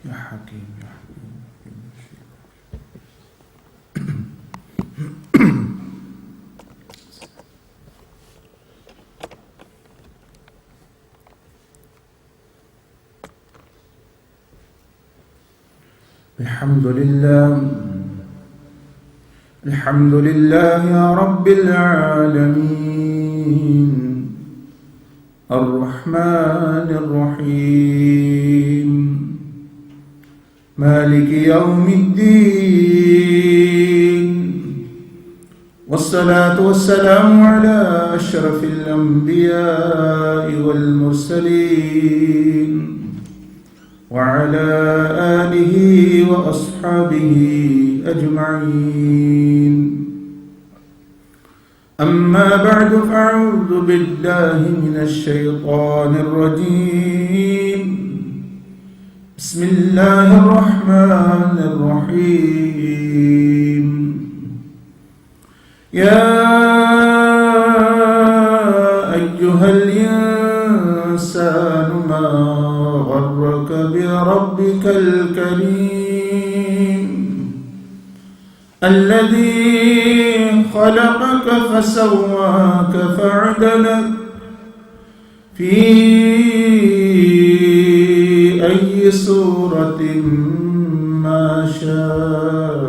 یا حکیم یا حکیم الحمد لله رب العالمين الرحمن الرحيم مالك يوم الدين والصلاة والسلام على أشرف الأنبياء والمرسلين وعلى آله وأصحابه أجمعين أما بعد فأعوذ بالله من الشيطان الرجيم بسم الله الرحمن الرحيم يا أيها الإنسان ما غرك بربك الكريم الذي خلقك فسواك فعدلك في أي صورة ما شاء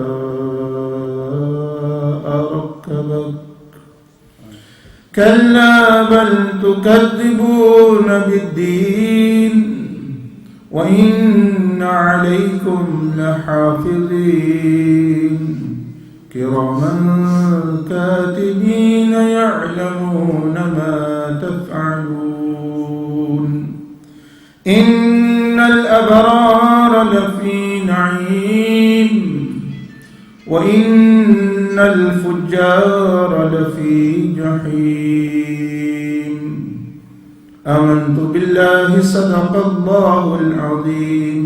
ركبك كلا بل تكذبون بالدين وإن عليكم لحافظين كراما كاتبين يعلمون ما تفعلون إن الأبرار لفي نعيم وإن الفجار لفي جحيم آمنت بالله صدق الله العظيم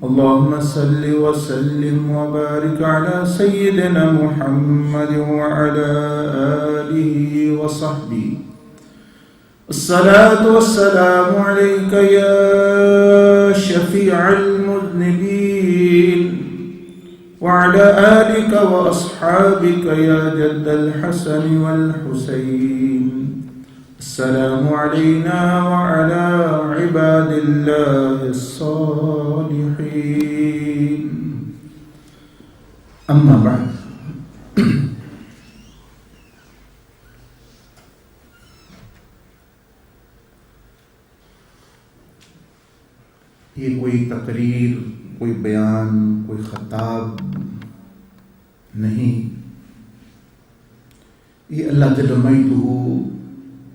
اللهم صل وسلم وبارك على سيدنا محمد وعلى آله وصحبه الصلاة والسلام عليك يا شفيع المذنبين وعلى آلك وأصحابك يا جد الحسن والحسين السلام علينا وعلى عباد الله الصالحين أما بعد یہ کوئی تقریر، کوئی بیان، کوئی خطاب نہیں، یہ اللہ جل مجدہ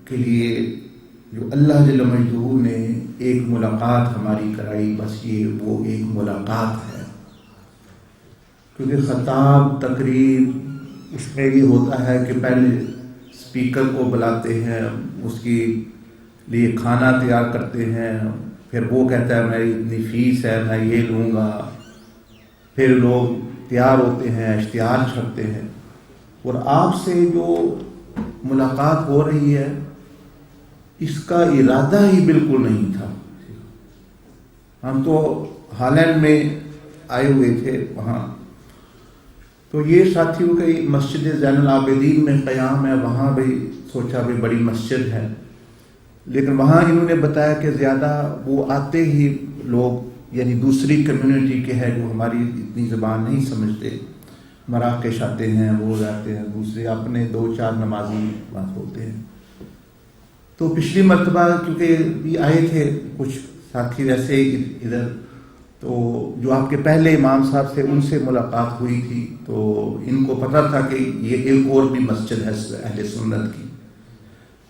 کے لیے جو اللہ جل مجدہ نے ایک ملاقات ہماری کرائی، بس یہ وہ ایک ملاقات ہے. کیونکہ خطاب، تقریر، اس میں یہ ہوتا ہے کہ پہلے اسپیکر کو بلاتے ہیں، اس کے لیے کھانا تیار کرتے ہیں، پھر وہ کہتا ہے میری اتنی فیس ہے، میں یہ لوں گا، پھر لوگ تیار ہوتے ہیں، اشتہار چھپتے ہیں. اور آپ سے جو ملاقات ہو رہی ہے اس کا ارادہ ہی بالکل نہیں تھا. ہم تو ہالینڈ میں آئے ہوئے تھے، وہاں تو یہ ساتھیوں کی مسجد زین العابدین میں قیام ہے، وہاں بھی سوچا بھی بڑی مسجد ہے، لیکن وہاں انہوں نے بتایا کہ زیادہ وہ آتے ہی لوگ یعنی دوسری کمیونٹی کے ہیں جو ہماری اتنی زبان نہیں سمجھتے، مراکش آتے ہیں، وہ جاتے ہیں، دوسرے اپنے 2-4 نمازی بات ہوتے ہیں. تو پچھلی مرتبہ کیونکہ بھی آئے تھے کچھ ساتھی ویسے ادھر، تو جو آپ کے پہلے امام صاحب سے ان سے ملاقات ہوئی تھی، تو ان کو پتہ تھا کہ یہ ایک اور بھی مسجد ہے اہل سنت کی.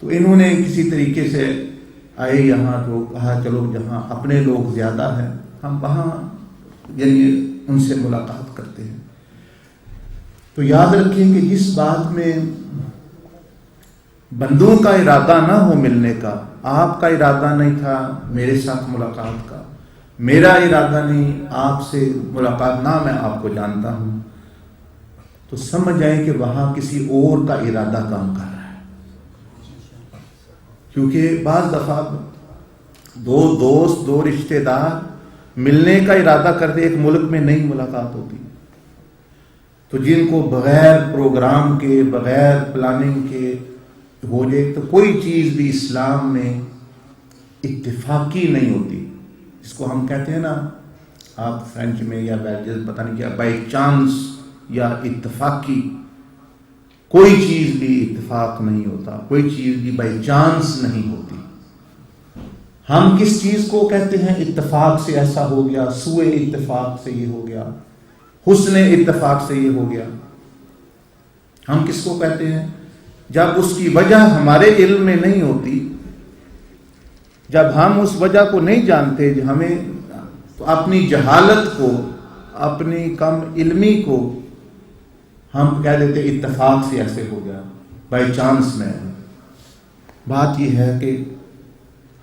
تو انہوں نے کسی طریقے سے آئے یہاں، تو کہا چلو جہاں اپنے لوگ زیادہ ہیں ہم وہاں یعنی ان سے ملاقات کرتے ہیں. تو یاد رکھیں کہ جس بات میں بندوں کا ارادہ نہ ہو ملنے کا، آپ کا ارادہ نہیں تھا میرے ساتھ ملاقات کا، میرا ارادہ نہیں آپ سے ملاقات، نہ میں آپ کو جانتا ہوں، تو سمجھ جائیں کہ وہاں کسی اور کا ارادہ کام کر رہا ہے. کیونکہ بعض دفعہ دو دوست، دو رشتہ دار ملنے کا ارادہ کرتے ایک ملک میں نئی ملاقات ہوتی. تو جن کو بغیر پروگرام کے بغیر پلاننگ کے ہو جائے تو کوئی چیز بھی اسلام میں اتفاقی نہیں ہوتی. اس کو ہم کہتے ہیں نا, آپ فرینچ میں یا پتہ نہیں کیا, بائی چانس یا اتفاقی. کوئی چیز بھی اتفاق نہیں ہوتا, کوئی چیز بھی بائی چانس نہیں ہوتی. ہم کس چیز کو کہتے ہیں اتفاق سے ایسا ہو گیا, سوء اتفاق سے یہ ہو گیا, حسن اتفاق سے یہ ہو گیا. ہم کس کو کہتے ہیں جب اس کی وجہ ہمارے علم میں نہیں ہوتی, جب ہم اس وجہ کو نہیں جانتے, ہمیں تو اپنی جہالت کو, اپنی کم علمی کو ہم کہہ دیتے اتفاق سے ایسے ہو گیا, بائی چانس میں. بات یہ ہے کہ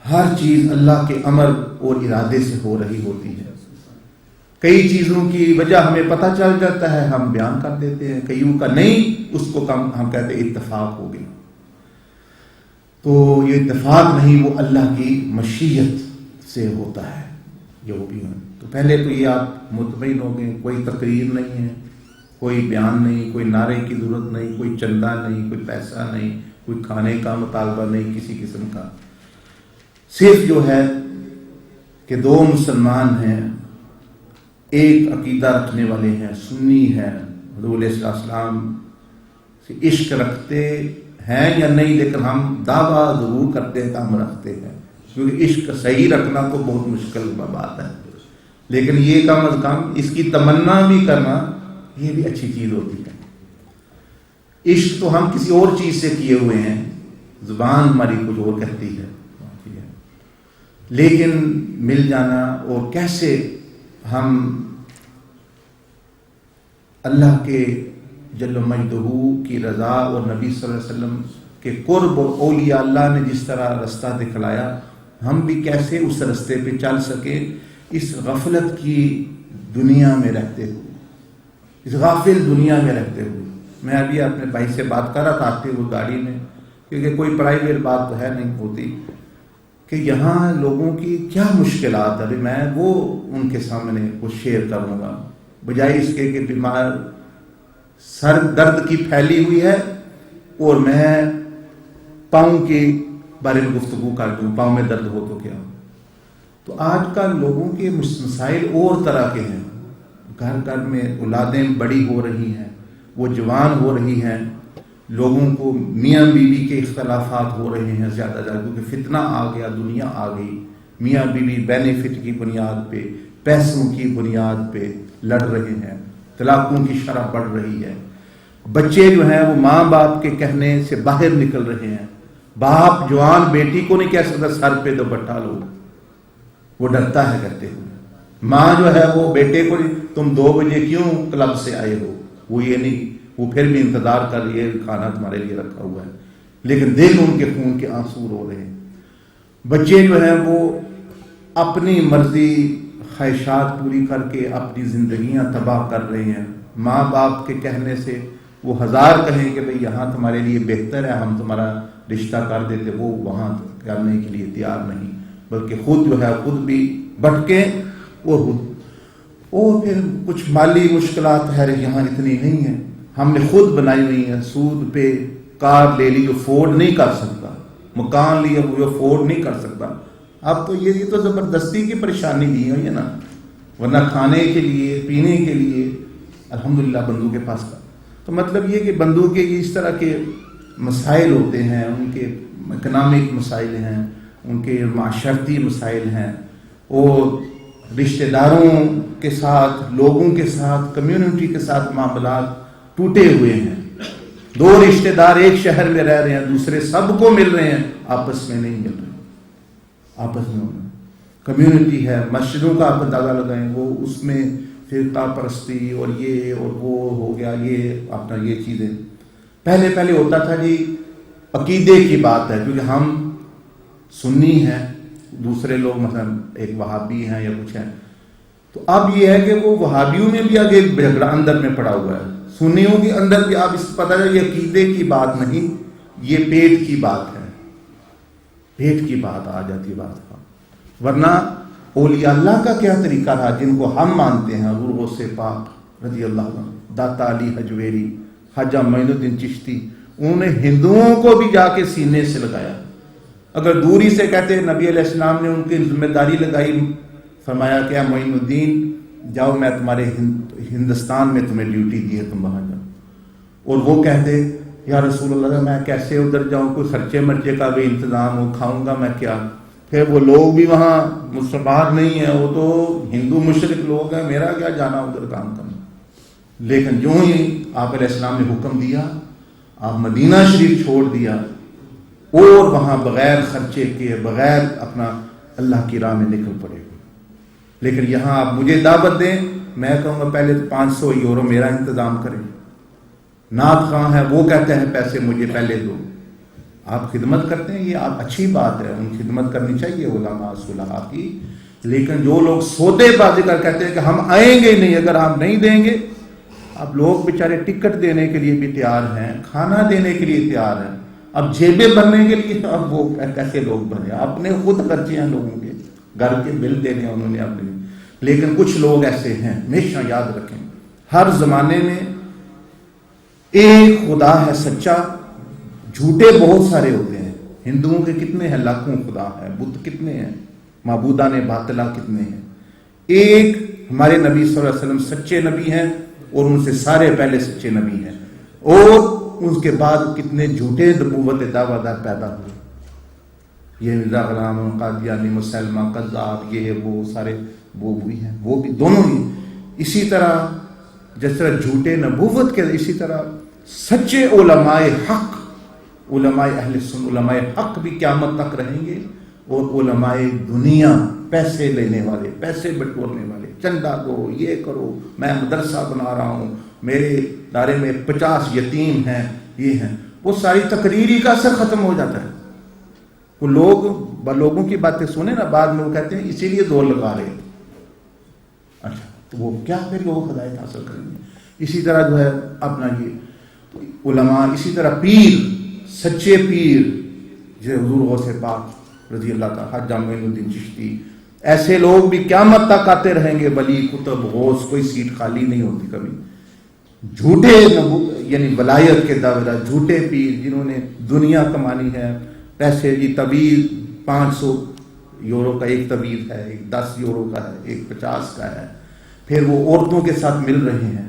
ہر چیز اللہ کے امر اور ارادے سے ہو رہی ہوتی ہے. کئی چیزوں کی وجہ ہمیں پتہ چل جاتا ہے, ہم بیان کر دیتے ہیں, کئیوں کا نہیں, اس کو ہم کہتے ہیں اتفاق ہو گیا. تو یہ اتفاق نہیں, وہ اللہ کی مشیت سے ہوتا ہے جو بھی ہے. تو پہلے تو یہ آپ مطمئن ہو گئے, کوئی تقریر نہیں ہے, کوئی بیان نہیں, کوئی نعرے کی ضرورت نہیں, کوئی چندہ نہیں, کوئی پیسہ نہیں, کوئی کھانے کا مطالبہ نہیں کسی قسم کا. صرف جو ہے کہ دو مسلمان ہیں, ایک عقیدہ رکھنے والے ہیں, سنی ہے, حضور علیہ السلام سے عشق رکھتے ہیں یا نہیں, لیکن ہم دعویٰ ضرور کرتے ہیں کہ ہم رکھتے ہیں, کیونکہ عشق صحیح رکھنا تو بہت مشکل بات ہے, لیکن یہ کم از کم اس کی تمنا بھی کرنا یہ بھی اچھی چیز ہوتی ہے. عشق تو ہم کسی اور چیز سے کیے ہوئے ہیں, زبان ہماری کچھ اور کہتی ہے, لیکن مل جانا, اور کیسے ہم اللہ کے جل مجدہ کی رضا اور نبی صلی اللہ علیہ وسلم کے قرب اور اولیاء اللہ نے جس طرح رستہ دکھلایا, ہم بھی کیسے اس رستے پہ چل سکے اس غفلت کی دنیا میں رہتے ہوئے, اس غافل دنیا میں رہتے ہوئے. میں ابھی اپنے بھائی سے بات کر رہا تھا آتے ہوئے گاڑی میں, کیونکہ کوئی پرائیویٹ بات تو ہے نہیں ہوتی, کہ یہاں لوگوں کی کیا مشکلات ہے. میں وہ ان کے سامنے کچھ شیئر کروں گا, بجائے اس کے کہ بیمار سر درد کی پھیلی ہوئی ہے اور میں پاؤں کے بارے میں گفتگو کر دوں, پاؤں میں درد ہو تو کیا. تو آج کل لوگوں کے مسائل اور طرح کے ہیں. گھر گھر میں اولادیں بڑی ہو رہی ہیں, وہ جوان ہو رہی ہیں, لوگوں کو میاں بیوی کے اختلافات ہو رہے ہیں زیادہ زیادہ, کیونکہ فتنہ آ گیا, دنیا آ گئی. میاں بیوی بینیفٹ کی بنیاد پہ, پیسوں کی بنیاد پہ لڑ رہے ہیں, طلاقوں کی شرح بڑھ رہی ہے. بچے جو ہیں وہ ماں باپ کے کہنے سے باہر نکل رہے ہیں. باپ جوان بیٹی کو نہیں کہہ سکتا سر پہ دوپٹہ لو, وہ ڈرتا ہے کہتے ہوئے. ماں جو ہے وہ بیٹے کو تم 2 بجے کیوں کلب سے آئے ہو, وہ یہ نہیں, وہ پھر بھی انتظار کر رہی ہے, کھانا تمہارے لیے رکھا ہوا ہے, لیکن دل ان کے خون کے آنسو رو رہے ہیں. بچے جو ہیں وہ اپنی مرضی خواہشات پوری کر کے اپنی زندگیاں تباہ کر رہے ہیں. ماں باپ کے کہنے سے وہ 1000 کہیں کہ بھئی یہاں تمہارے لیے بہتر ہے, ہم تمہارا رشتہ کر دیتے, وہ وہاں کرنے کے لیے تیار نہیں, بلکہ خود جو ہے خود بھی بھٹکے, اور پھر کچھ مالی مشکلات ہے یہاں اتنی نہیں ہے, ہم نے خود بنائی ہوئی ہیں. سود پہ کار لے لی جو افورڈ نہیں کر سکتا, مکان لیا وہ جو افورڈ نہیں کر سکتا. اب تو یہ تو زبردستی کی پریشانی دی ہوئی ہے نا, ورنہ کھانے کے لیے پینے کے لیے الحمدللہ بندوں کے پاس کا. تو مطلب یہ کہ بندوں کے اس طرح کے مسائل ہوتے ہیں, ان کے اکنامک مسائل ہیں, ان کے معاشرتی مسائل ہیں, اور رشتہ داروں کے ساتھ, لوگوں کے ساتھ, کمیونٹی کے ساتھ معاملات ٹوٹے ہوئے ہیں. 2 رشتہ دار ایک شہر میں رہ رہے ہیں, دوسرے سب کو مل رہے ہیں, آپس میں نہیں مل رہے, آپس میں کمیونٹی ہے. مسجدوں کا آپ اندازہ لگائیں, وہ اس میں فرقہ پرستی اور یہ اور وہ ہو گیا, یہ اپنا یہ چیزیں. پہلے ہوتا تھا جی عقیدے کی بات ہے, کیونکہ ہم سنی ہیں, دوسرے لوگ مثلا ایک وہابی ہیں یا کچھ ہیں, تو اب یہ ہے کہ وہ وہابیوں میں بھی آگے جھگڑا اندر میں پڑا ہوا ہے, سنیوں کے اندر بھی. آپ اس کو پتہ ہے یہ عقیدے کی بات نہیں, یہ پیٹ کی بات ہے, پیٹ کی بات آ جاتی ہے بات. ورنہ اولیاء اللہ کا کیا طریقہ رہا جن کو ہم مانتے ہیں؟ حضور غوث پاک رضی اللہ عنہ، داتا علی حجویری، خواجہ معین الدین چشتی، انہوں نے ہندوؤں کو بھی جا کے سینے سے لگایا. اگر دوری سے کہتے نبی علیہ السلام نے ان کی ذمہ داری لگائی، فرمایا کہ معین الدین جاؤ، میں تمہارے ہندوستان میں تمہیں ڈیوٹی دی ہے، تم وہاں جاؤ. اور وہ کہتے یا رسول اللہ میں کیسے ادھر جاؤں، کوئی خرچے مرچے کا بھی انتظام ہو، کھاؤں گا میں کیا؟ پھر وہ لوگ بھی وہاں مسلمان نہیں ہیں، وہ تو ہندو مشرک لوگ ہیں، میرا کیا جانا ادھر کام کرنا. لیکن جو ہی آپ علیہ السلام نے حکم دیا، آپ مدینہ شریف چھوڑ دیا اور وہاں بغیر خرچے کے، بغیر اپنا اللہ کی راہ میں نکل پڑے. لیکن یہاں آپ مجھے دعوت دیں، میں کہوں گا پہلے تو 500 یورو میرا انتظام کریں. نعت خواں ہے وہ کہتے ہیں پیسے مجھے پہلے دو. آپ خدمت کرتے ہیں، یہ آپ اچھی بات ہے، ان خدمت کرنی چاہیے علماء صلحاء کی. لیکن جو لوگ سودے بازی کر کہتے ہیں کہ ہم آئیں گے نہیں اگر آپ نہیں دیں گے، اب لوگ بیچارے ٹکٹ دینے کے لیے بھی تیار ہیں، کھانا دینے کے لیے تیار ہیں، اب جیبیں بھرنے کے لیے اب وہ کیسے لوگ بھرے؟ اپنے خود خرچے ہیں لوگوں کے، گھر کے بل دینے انہوں نے اپنے. لیکن کچھ لوگ ایسے ہیں، ہمیشہ یاد رکھیں ہر زمانے میں ایک خدا ہے سچا، جھوٹے بہت سارے ہوتے ہیں. ہندوؤں کے کتنے ہیں؟ لاکھوں خدا ہے. بت کتنے ہیں؟ معبودان باطلہ کتنے ہیں؟ ایک ہمارے نبی صلی اللہ علیہ وسلم سچے نبی ہیں، اور ان سے سارے پہلے سچے نبی ہیں. اور اس کے بعد کتنے جھوٹے نبوت دعویٰ دار پیدا ہوئے. یہ مرزا غلام قادیانی، مسلمہ، قذاب، یہ وہ سارے وہ بھی ہیں، وہ بھی دونوں ہی. اسی طرح جس طرح جھوٹے نبوت کے، اسی طرح سچے علماء حق، علماء اہل سنت، علماء حق بھی قیامت تک رہیں گے. اور علماء دنیا، پیسے لینے والے، پیسے بٹورنے والے، چندہ دو، یہ کرو، میں مدرسہ بنا رہا ہوں، میرے ادارے میں 50 یتیم ہیں، یہ ہیں، وہ ساری تقریری کا اثر ختم ہو جاتا ہے. وہ لوگوں کی باتیں سنیں نا، بعد میں وہ کہتے ہیں اسی لیے زور لگا رہے. اچھا تو وہ کیا پھر لوگ ہدایت حاصل کریں گے؟ اسی طرح جو ہے اپنا یہ علماء، اسی طرح پیر، سچے پیر جیسے حضور غوث پاک رضی اللہ تعالیٰ، خواجہ معین الدین چشتی، ایسے لوگ بھی قیامت تک آتے رہیں گے. ولی، کتب، غوث، کوئی سیٹ خالی نہیں ہوتی کبھی. جھوٹے یعنی ولایت کے دعویدار، جھوٹے پیر جنہوں نے دنیا کمانی ہے، پیسے جی طویل 500 یورو کا ایک طویل ہے، ایک 10 یورو کا ہے، ایک 50 کا ہے. پھر وہ عورتوں کے ساتھ مل رہے ہیں.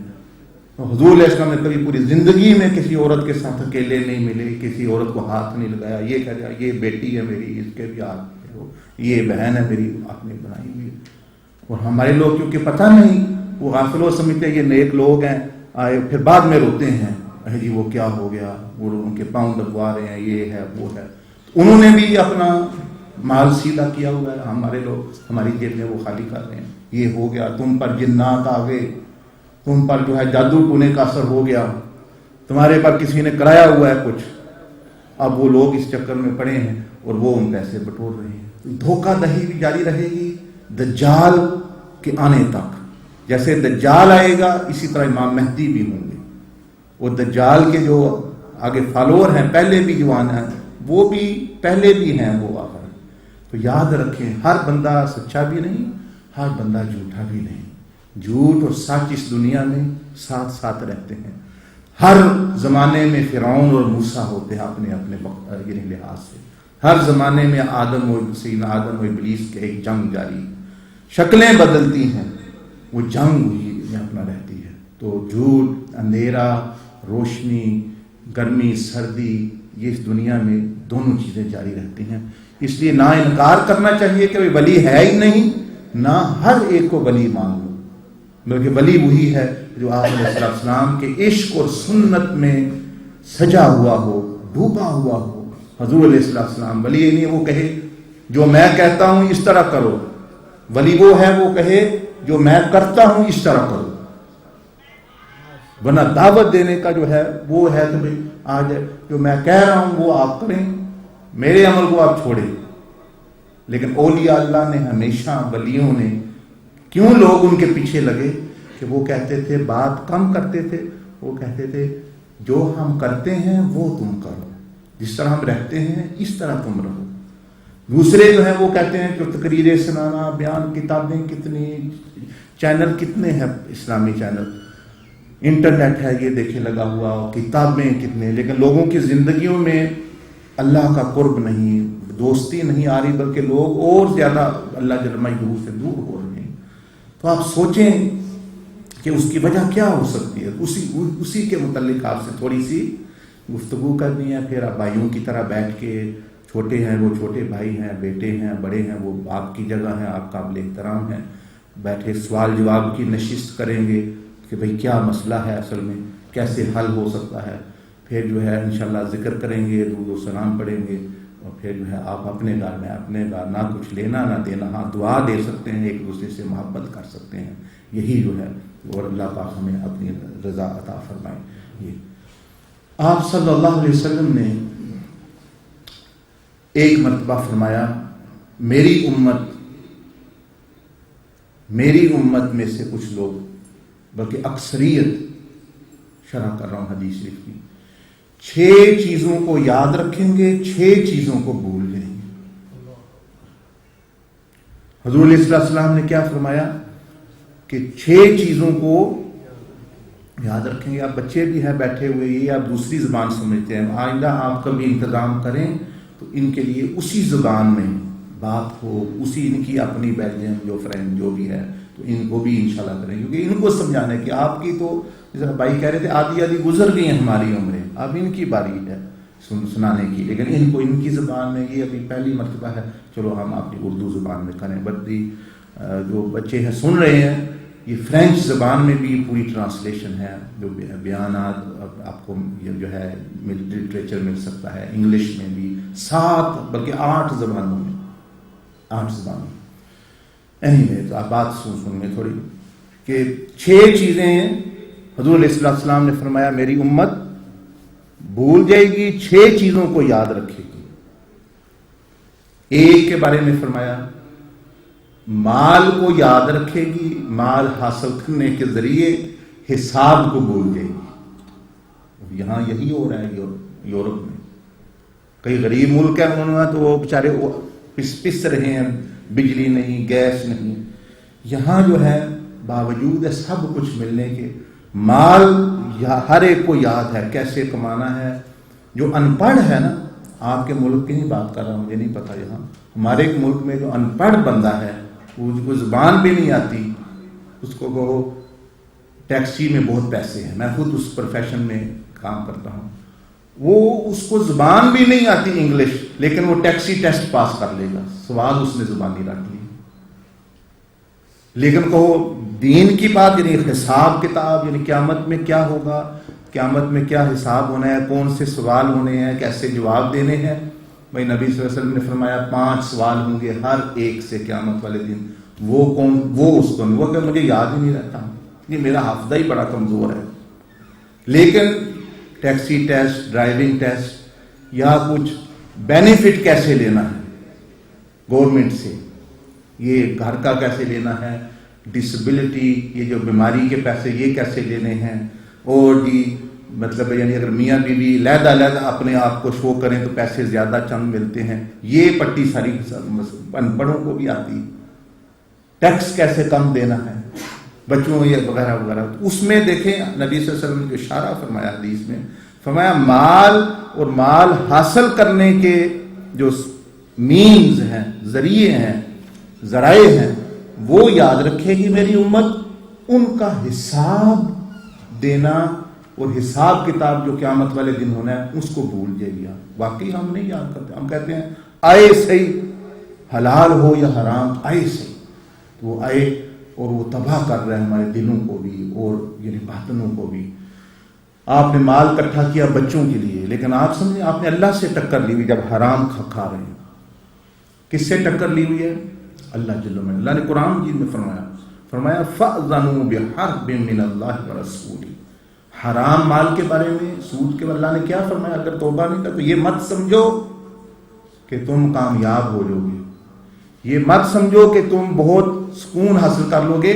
حضور علیہ السلام نے کبھی پوری زندگی میں کسی عورت کے ساتھ اکیلے نہیں ملے، کسی عورت کو ہاتھ نہیں لگایا. یہ کہہ دیا یہ بیٹی ہے میری، اس کے بھی ہاتھ، یہ بہن ہے میری، آپ نے بنائی ہوئی. اور ہمارے لوگ کیونکہ پتہ نہیں، وہ غافل سمجھتے یہ نیک لوگ ہیں، آئے پھر بعد میں روتے ہیں جی وہ کیا ہو گیا، وہ ان کے پاؤں دبوا رہے ہیں، یہ ہے وہ ہے. انہوں نے بھی اپنا مال سیدھا کیا ہوا ہے، ہمارے لوگ ہماری جیب میں وہ خالی کر رہے ہیں. یہ ہو گیا، تم پر جنات آ گئے، تم پر جو ہے جادو ٹونے کا اثر ہو گیا، تمہارے پر کسی نے کرایا ہوا ہے کچھ. اب وہ لوگ اس چکر میں پڑے ہیں اور وہ ان پیسے بٹور رہے ہیں. دھوکہ دہی بھی جاری رہے گی دجال کے آنے تک. جیسے دجال آئے گا اسی طرح امام مہدی بھی ہوں گے. وہ دجال کے جو آگے فالوور ہیں، پہلے بھی جو آنا ہے، وہ بھی پہلے بھی ہیں، وہ آخر. تو یاد رکھیں ہر بندہ سچا بھی نہیں، ہر بندہ جھوٹا بھی نہیں. جھوٹ اور سچ اس دنیا میں ساتھ ساتھ رہتے ہیں. ہر زمانے میں فرعون اور موسیٰ ہوتے ہیں اپنے اپنے لحاظ سے. ہر زمانے میں آدم و سیدنا آدم و ابلیس کے ایک جنگ جاری، شکلیں بدلتی ہیں، وہ جنگ ہی اپنا رہتی ہے. تو جھوٹ، اندھیرا، روشنی، گرمی، سردی، یہ اس دنیا میں دونوں چیزیں جاری رہتی ہیں. اس لیے نہ انکار کرنا چاہیے کہ ولی ہے ہی نہیں، نہ ہر ایک کو ولی مان لو، بلکہ ولی وہی ہے جو آپ علیہ السلام کے عشق اور سنت میں سجا ہوا ہو، ڈوبا ہوا ہو. حضور علیہ السلام ولی یہ نہیں وہ کہے جو میں کہتا ہوں اس طرح کرو. ولی وہ ہے وہ کہے جو میں کرتا ہوں اس طرح کرو. ورنہ دعوت دینے کا جو ہے وہ ہے تو آج جو میں کہہ رہا ہوں وہ آپ کریں، میرے عمل کو آپ چھوڑیں. لیکن اولیاء اللہ نے ہمیشہ، ولیوں نے کیوں لوگ ان کے پیچھے لگے کہ وہ کہتے تھے، بات کم کرتے تھے، وہ کہتے تھے جو ہم کرتے ہیں وہ تم کرو، جس طرح ہم رہتے ہیں اس طرح تم رہو. دوسرے جو ہیں وہ کہتے ہیں کہ تقریریں سنانا، بیان، کتابیں کتنی، چینل کتنے ہیں اسلامی چینل، انٹرنیٹ ہے یہ دیکھے لگا ہوا، کتابیں کتنے، لیکن لوگوں کی زندگیوں میں اللہ کا قرب نہیں، دوستی نہیں آ رہی، بلکہ لوگ اور زیادہ اللہ جل مجدہ سے دور ہو رہے ہیں۔ تو آپ سوچیں کہ اس کی وجہ کیا ہو سکتی ہے، اسی کے متعلق آپ سے تھوڑی سی گفتگو کرنی ہے۔ پھر آپ بھائیوں کی طرح بیٹھ کے، چھوٹے ہیں وہ چھوٹے بھائی ہیں، بیٹے ہیں، بڑے ہیں وہ آپ کی جگہ ہیں، آپ قابل احترام ہیں، بیٹھے سوال جواب کی نشست کریں گے کہ بھئی کیا مسئلہ ہے، اصل میں کیسے حل ہو سکتا ہے۔ پھر جو ہے انشاءاللہ ذکر کریں گے، درود و سلام پڑھیں گے، اور پھر جو ہے آپ اپنے گھر میں اپنے گھر، نہ کچھ لینا نہ دینا، ہاں دعا دے سکتے ہیں، ایک دوسرے سے محبت کر سکتے ہیں، یہی جو ہے، اور اللہ پاک ہمیں اپنی رضا عطا فرمائے۔ یہ آپ صلی اللہ علیہ وسلم نے ایک مرتبہ فرمایا، میری امت میں سے کچھ لوگ، بلکہ اکثریت، شرح کر رہا ہوں حدیث شریف کی، 6 چیزوں کو یاد رکھیں گے، 6 چیزوں کو بھول جائیں گے۔ حضور علیہ السلام نے کیا فرمایا کہ 6 چیزوں کو یاد رکھیں گے۔ آپ بچے بھی ہیں بیٹھے ہوئے، یہ آپ دوسری زبان سمجھتے ہیں، آئندہ آپ کبھی انتظام کریں تو ان کے لیے اسی زبان میں بات ہو، اسی ان کی اپنی بیلجیم جو فرینڈ جو بھی ہے تو ان کو بھی انشاءاللہ کریں، کیونکہ ان کو سمجھانے کہ آپ کی تو جیسا بھائی کہہ رہے تھے آدھی گزر گئی ہیں ہماری عمریں، اب ان کی باری ہے سنانے کی، لیکن ان کو ان کی زبان میں، یہ ابھی پہلی مرتبہ ہے، چلو ہم اپنی اردو زبان میں کریں۔ بدی جو بچے ہیں سن رہے ہیں، یہ فرینچ زبان میں بھی پوری ٹرانسلیشن ہے، جو بیانات آپ کو جو ہے لٹریچر مل سکتا ہے، انگلش میں بھی 7 بلکہ 8 زبانوں میں، 8 زبانوں میں۔ تو آپ بات سن میں تھوڑی کہ 6 چیزیں حضور علیہ السلام نے فرمایا میری امت بھول جائے گی، 6 چیزوں کو یاد رکھے گی۔ ایک کے بارے میں فرمایا مال کو یاد رکھے گی، مال حاصل کرنے کے ذریعے حساب کو بھول جائے گی۔ یہاں یہی ہو رہا ہے یورپ میں، کئی غریب ملک ہیں انہوں نے تو وہ بیچارے پس رہے ہیں، بجلی نہیں، گیس نہیں۔ یہاں جو ہے باوجود ہے سب کچھ ملنے کے، مال ہر ایک کو یاد ہے کیسے کمانا ہے۔ جو ان پڑھ ہے نا، آپ کے ملک کی نہیں بات کر رہا، مجھے نہیں پتا، یہاں ہمارے ایک ملک میں جو ان پڑھ بندہ ہے، وہ زبان بھی نہیں آتی، اس کو کہو ٹیکسی میں بہت پیسے ہیں، میں خود اس پروفیشن میں کام کرتا ہوں، وہ اس کو زبان بھی نہیں آتی انگلش، لیکن وہ ٹیکسی ٹیسٹ پاس کر لے گا، سوال اس نے زبانی رکھ لی۔ لیکن کہو دین کی بات، یعنی حساب کتاب، یعنی قیامت میں کیا ہوگا، قیامت میں کیا حساب ہونا ہے، کون سے سوال ہونے ہیں، کیسے جواب دینے ہیں، بھائی نبی صلی اللہ علیہ وسلم نے فرمایا 5 سوال ہوں گے ہر ایک سے قیامت والے دن، وہ کون، وہ اس کو نہیں، وہ کہ مجھے یاد ہی نہیں رہتا، یہ میرا حافظہ ہی بڑا کمزور ہے۔ لیکن ٹیکسی ٹیسٹ، ڈرائیونگ ٹیسٹ، یا کچھ بینیفٹ کیسے لینا ہے گورنمنٹ سے، یہ گھر کا کیسے لینا ہے، ڈسبلٹی، یہ جو بیماری کے پیسے یہ کیسے لینے ہیں، اور جی مطلب یعنی اگر میاں بیوی علیحدہ اپنے آپ کو شو کریں تو پیسے زیادہ چند ملتے ہیں، یہ پٹی ساری ان پڑھوں کو بھی آتی، ٹیکس کیسے کم دینا ہے بچوں یہ وغیرہ وغیرہ۔ اس میں دیکھیں نبی صلی اللہ علیہ وسلم نے جو اشارہ فرمایا حدیث میں، فرمایا مال اور مال حاصل کرنے کے جو مینز ہیں، ذریعے ہیں، ذرائع ہیں، وہ یاد رکھے گی میری امت، ان کا حساب دینا اور حساب کتاب جو قیامت والے دن ہونا ہے اس کو بھول جائے گی۔ واقعی ہم نہیں یاد کرتے، ہم کہتے ہیں آئے صحیح، حلال ہو یا حرام آئے صحیح، تو وہ آئے اور وہ تباہ کر رہے ہیں ہمارے دلوں کو بھی اور یعنی باطنوں کو بھی۔ آپ نے مال اکٹھا کیا بچوں کے لیے، لیکن آپ سمجھیں آپ نے اللہ سے ٹکر لی ہوئی جب حرام کھا رہے ہیں۔ کس سے ٹکر لی ہوئی ہے؟ اللہ جل وعلا۔ اللہ نے قرآن مجید میں فرمایا فَأْذَنُوا بِحَرْبٍ مِّنَ اللَّهِ وَرَسُولِهِ۔ حرام مال کے بارے میں، سود کے اللہ نے کیا فرمایا؟ اگر توبہ نہیں کرتے یہ مت سمجھو کہ تم کامیاب ہو جاؤ گے، یہ مت سمجھو کہ تم بہت سکون حاصل کر لو گے۔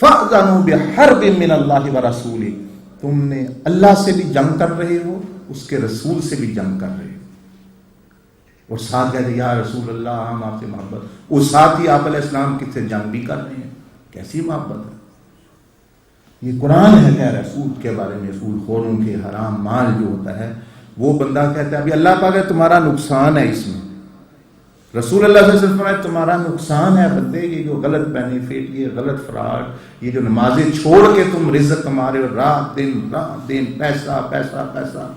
فَأْذَنُوا بِحَرْبٍ مِّنَ اللَّهِ وَرَسُولِهِ، تم نے اللہ سے بھی جنگ کر رہے ہو، اس کے رسول سے بھی جنگ کر رہے ہو۔ اور ساتھ کہتے یا رسول اللہ ہم آپ سے محبت، اور ساتھ ہی آپ علیہ السلام کس سے جنگ بھی کر رہے ہیں. کیسی محبت ہے؟ یہ قرآن ہے کہہ رہا ہے سود کے بارے میں، سود خوروں کے حرام مال جو ہوتا ہے. وہ بندہ کہتا ہے ابھی اللہ پاک ہے تمہارا نقصان ہے اس میں. رسول اللہ صلی اللہ علیہ وسلم فرمایا تمہارا نقصان ہے بندے، یہ جو غلط بینیفٹ، یہ غلط فراڈ، یہ جو نمازیں چھوڑ کے تم رزق کما رہے ہو رات دن پیسہ پیسہ پیسہ،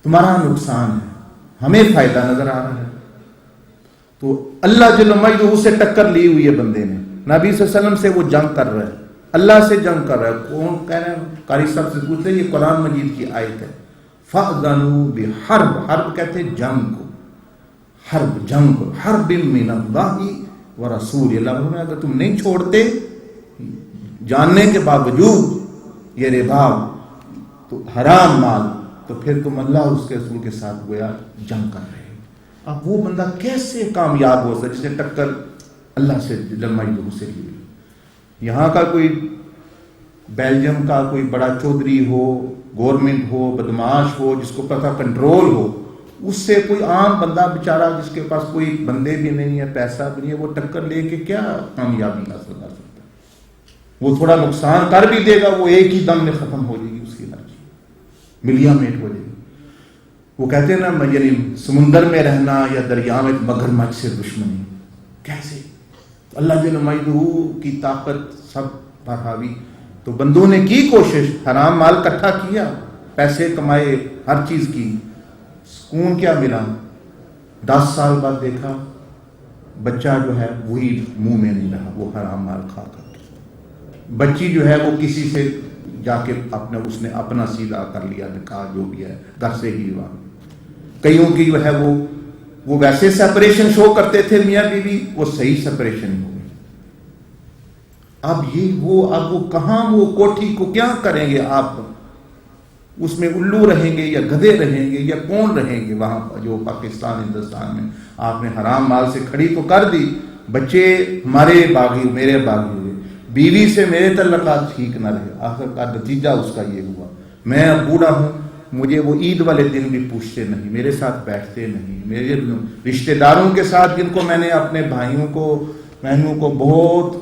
تمہارا نقصان ہے. ہمیں فائدہ نظر آ رہا ہے. تو اللہ جل مجدہ سے ٹکر لی ہوئی ہے بندے نے، نبی صلی اللہ علیہ وسلم سے وہ جنگ کر رہا ہے، اللہ سے جنگ کر رہا ہے. کون کہہ رہے ہیں؟ قاری صاحب سے پوچھتے یہ قرآن مجید کی آیت ہے. فَأْذَنُوا بِحَرْبٍ، حرب کہتے ہیں جنگ کو، حرب جنگ کو، حرب من اللہ ورسول. اللہ فرمایا اگر تم نہیں چھوڑتے جاننے کے باوجود یہ ربا تو حرام مال، تو پھر تم اللہ اس کے رسول کے ساتھ گویا جنگ کر رہے. اب وہ بندہ کیسے کامیاب ہو سکتا جس نے ٹکر اللہ سے جل مجدہ سے لی. یہاں کا کوئی بیلجیم کا کوئی بڑا چودھری ہو، گورنمنٹ ہو، بدماش ہو، جس کو پتہ کنٹرول ہو، اس سے کوئی عام بندہ بیچارہ جس کے پاس کوئی بندے بھی نہیں ہے، پیسہ بھی نہیں ہے، وہ ٹکر لے کے کیا کامیابی حاصل کر سکتا ہے؟ وہ تھوڑا نقصان کر بھی دے گا، وہ ایک ہی دم میں ختم ہو جائے گی اس کی انرجی، ملیا میٹ ہو جائے گی. وہ کہتے ہیں نا یعنی سمندر میں رہنا یا دریا میں مگرمچھ سے دشمنی. کیسے؟ اللہ جل مجدہ کی طاقت سب پر حاوی. تو بندوں نے کی کوشش، حرام مال اکٹھا کیا، پیسے کمائے، ہر چیز کی. سکون کیا ملا؟ 10 سال بعد دیکھا بچہ جو ہے وہی منہ میں نہیں رہا، وہ حرام مال کھا کر کے. بچی جو ہے وہ کسی سے جا کے اس نے اپنا سیدھا کر لیا، نکاح جو بھی ہے گھر سے ہی ہوا. کئیوں کی جو ہے وہ ویسے سیپریشن شو کرتے تھے میاں بیوی، وہ صحیح سیپریشن ہو گئی. اب وہ کہاں وہ کوٹھی کو کیا کریں گے آپ؟ اس میں الو رہیں گے یا گدھے رہیں گے یا کون رہیں گے وہاں جو پاکستان ہندوستان میں؟ آپ نے حرام مال سے کھڑی تو کر دی، بچے ہمارے باغی میرے باغی ہوئے، بیوی سے میرے تعلقات ٹھیک نہ رہے. آخر کا نتیجہ اس کا یہ ہوا میں اب بوڑھا ہوں، مجھے وہ عید والے دن بھی پوچھتے نہیں، میرے ساتھ بیٹھتے نہیں. میرے رشتہ داروں کے ساتھ جن کو میں نے اپنے بھائیوں کو بہنوں کو بہت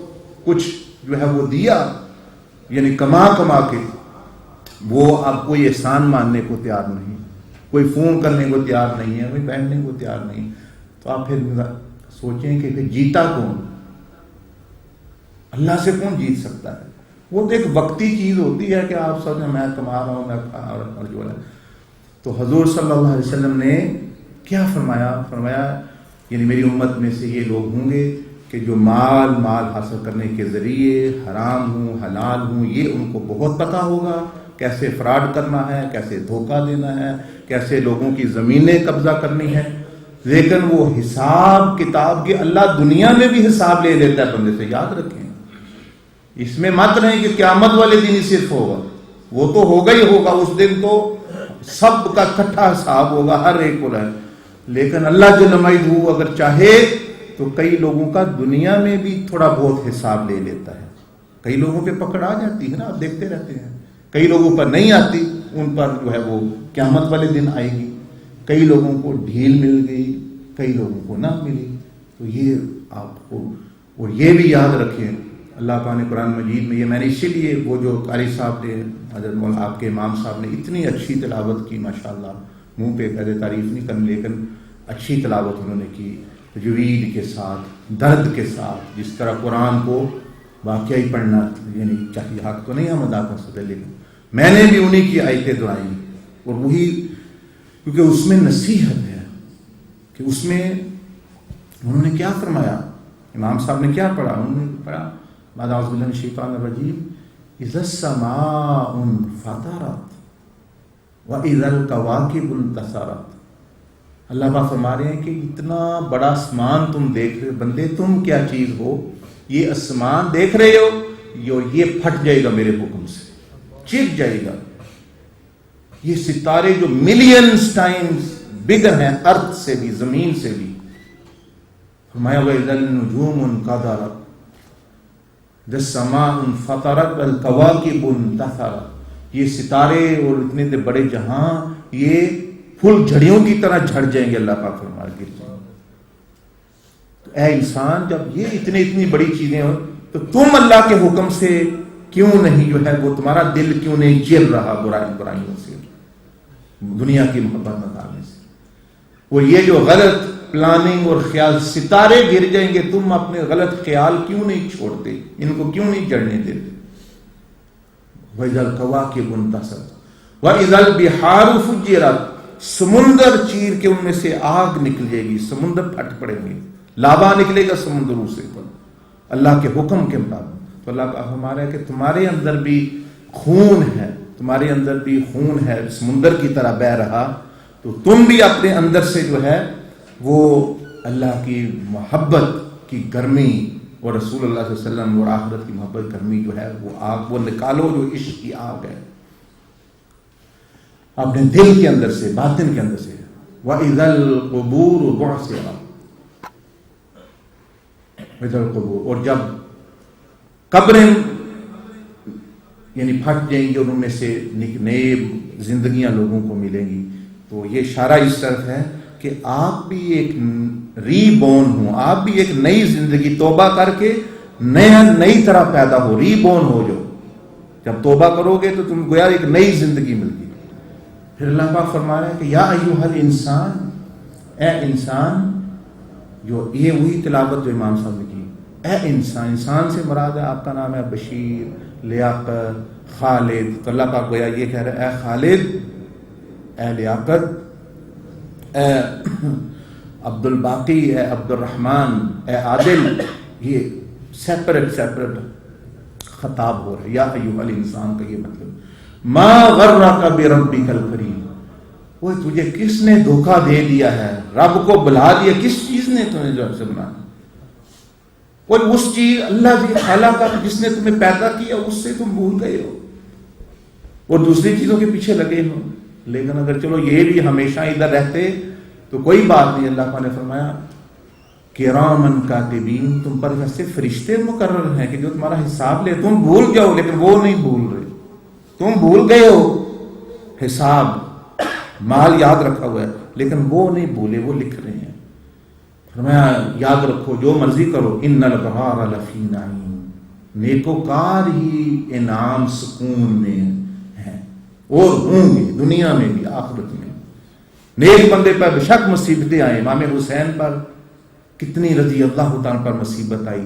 کچھ جو ہے وہ دیا، یعنی کما کے، وہ اب کوئی احسان ماننے کو تیار نہیں، کوئی فون کرنے کو تیار نہیں ہے، کوئی بیٹھنے کو تیار نہیں. تو آپ پھر سوچیں کہ پھر جیتا کون؟ اللہ سے کون جیت سکتا ہے؟ وہ ایک وقتی چیز ہوتی ہے کہ آپ سب نے میں کما رہا ہوں، میں کھا رہا ہوں جو ہے. تو حضور صلی اللہ علیہ وسلم نے کیا فرمایا یعنی میری امت میں سے یہ لوگ ہوں گے کہ جو مال حاصل کرنے کے ذریعے حرام ہوں حلال ہوں یہ ان کو بہت پتہ ہوگا، کیسے فراڈ کرنا ہے، کیسے دھوکہ دینا ہے، کیسے لوگوں کی زمینیں قبضہ کرنی ہے. لیکن وہ حساب کتاب کی اللہ دنیا میں بھی حساب لے لیتا ہے بندے سے. یاد رکھیں اس میں مت رہیں کہ قیامت والے دن ہی صرف ہوگا، وہ تو ہوگا ہی ہوگا، اس دن تو سب کا اکٹھا حساب ہوگا، ہر ایک کو رہے. لیکن اللہ جل مجدہ اگر چاہے تو کئی لوگوں کا دنیا میں بھی تھوڑا بہت حساب لے لیتا ہے. کئی لوگوں پہ پکڑ آ جاتی ہے نا، آپ دیکھتے رہتے ہیں. کئی لوگوں پر نہیں آتی، ان پر جو ہے وہ قیامت والے دن آئے گی. کئی لوگوں کو ڈھیل مل گئی، کئی لوگوں کو نہ ملی. تو یہ آپ کو اور یہ بھی یاد رکھیں اللہ پاک نے قرآن مجید میں، یہ میں نے اسی لیے وہ جو قاری صاحب نے حضرت مولانا آپ کے امام صاحب نے اتنی اچھی تلاوت کی ماشاءاللہ، منہ پہ کہتے تعریف نہیں کرنی لیکن اچھی تلاوت انہوں نے کی، تجوید کے ساتھ، درد کے ساتھ، جس طرح قرآن کو واقعی پڑھنا یعنی چاہیے. حق تو نہیں ہم ادا کر سکتے لیکن میں نے بھی انہی کی آیتیں دعائیں اور وہی، کیونکہ اس میں نصیحت ہے کہ اس میں انہوں نے کیا فرمایا، امام صاحب نے کیا پڑھا، انہوں نے پڑھا بعد اعوذ باللہ من الشیطان الرجیم اذا السماء انفطرت واذا الکواکب انتثرت. اللہ پاک فرما رہے ہیں کہ اتنا بڑا آسمان تم دیکھ رہے ہو بندے، تم کیا چیز ہو، یہ آسمان دیکھ رہے ہو، یہ پھٹ جائے گا میرے حکم سے، چپ جائے گا. یہ ستارے جو ملینز ٹائمز بگر ہیں ارتھ سے بھی، زمین سے بھی. فرمایا وَإِذَا النُّجُومُ انْقَدَرَتْ السَّمَاءُ انْفَطَرَتْ وَالْكَوَاكِبُ انْتَثَرَتْ. یہ ستارے اور اتنے بڑے جہاں یہ پھول جھڑیوں کی طرح جھڑ جائیں گے، اللہ پاک فرما گر جائیں گے. اے انسان جب یہ اتنی بڑی چیزیں ہو تو تم اللہ کے حکم سے کیوں نہیں جو ہے وہ تمہارا دل کیوں نہیں جل رہا برائیوں سے، دنیا کی محبت نہ ڈالنے سے؟ وہ یہ جو غلط پلاننگ اور خیال، ستارے گر جائیں گے، تم اپنے غلط خیال کیوں نہیں چھوڑتے، ان کو کیوں نہیں جڑنے دیتے؟ وَإِذَا الْكَوَاكِبُ انتَثَرَتْ وَإِذَا الْبِحَارُ فُجِّرَتْ، سمندر چیر کے ان میں سے آگ نکل جائے گی، سمندر پھٹ پڑیں گے، لاوا نکلے گا سمندروں سے اللہ کے حکم کے مطابق۔ تو اللہ کا ہمارا ہے کہ تمہارے اندر بھی خون ہے، تمہارے اندر بھی خون ہے، سمندر کی طرح بہہ رہا، تو تم بھی اپنے اندر سے جو ہے وہ اللہ کی محبت کی گرمی اور رسول اللہ صلی اللہ علیہ وسلم اور آخرت کی محبت گرمی جو ہے وہ آگ وہ نکالو، جو عشق کی آگ ہے اپنے دل کے اندر سے، باطن کے اندر سے۔ وَإِذَا الْقُبُورُ بُعْثِرَتْ، وَإِذَا الْقُبُورُ، اور جب قبریں یعنی پھٹ جائیں گی اور ان میں سے نئے زندگیاں لوگوں کو ملیں گی، تو یہ اشارہ اس طرف ہے کہ آپ بھی ایک ری بورن ہوں، آپ بھی ایک نئی زندگی توبہ کر کے نئی طرح پیدا ہو، ری بورن ہو جو جب توبہ کرو گے تو تم گویا ایک نئی زندگی ملتی۔ پھر اللہ پاک فرما رہا ہے کہ یا ایھا الانسان، اے انسان، جو یہ وہی تلاوت جو امام صاحب نے کی، اے انسان، انسان سے مراد ہے آپ کا نام ہے بشیر، لیاقت، خالد، تو اللہ پاک گویا یہ کہہ رہا ہے اے خالد، اے لیاقت، اے عبد الباقی، اے عبد الرحمن، اے عادل، یہ سیپریٹ خطاب ہو رہا ہے۔ یا ایھا الانسان کا یہ مطلب ما غرک بربک الکریم، وہ تجھے کس نے دھوکہ دے دیا ہے، رب کو بلا دیا، کس چیز نے تمہیں جو سے بنا، اور اس چیز اللہ تعالیٰ کا جس نے تمہیں پیدا کیا اس سے تم بھول گئے ہو اور دوسری چیزوں کے پیچھے لگے ہو۔ لیکن اگر چلو یہ بھی ہمیشہ ادھر رہتے تو کوئی بات نہیں، اللہ تعالیٰ نے فرمایا کرامن کاتبین، تم پر ایسے فرشتے مقرر ہیں کہ جو تمہارا حساب لے، تم بھول جاؤ لیکن وہ نہیں بھول رہے، تم بھول گئے ہو حساب، مال یاد رکھا ہوا ہے لیکن وہ نہیں بھولے، وہ لکھ رہے ہیں۔ فرمایا یاد رکھو جو مرضی کرو، ان الابرار لفی نعیم، نیکوکار ہی انعام سکون میں ہیں اور ہوں گے، دنیا میں بھی آخرت میں۔ نیک بندے پر بے شک مصیبتیں آئیں، امام حسین پر کتنی رضی اللہ تعالیٰ پر مصیبت آئی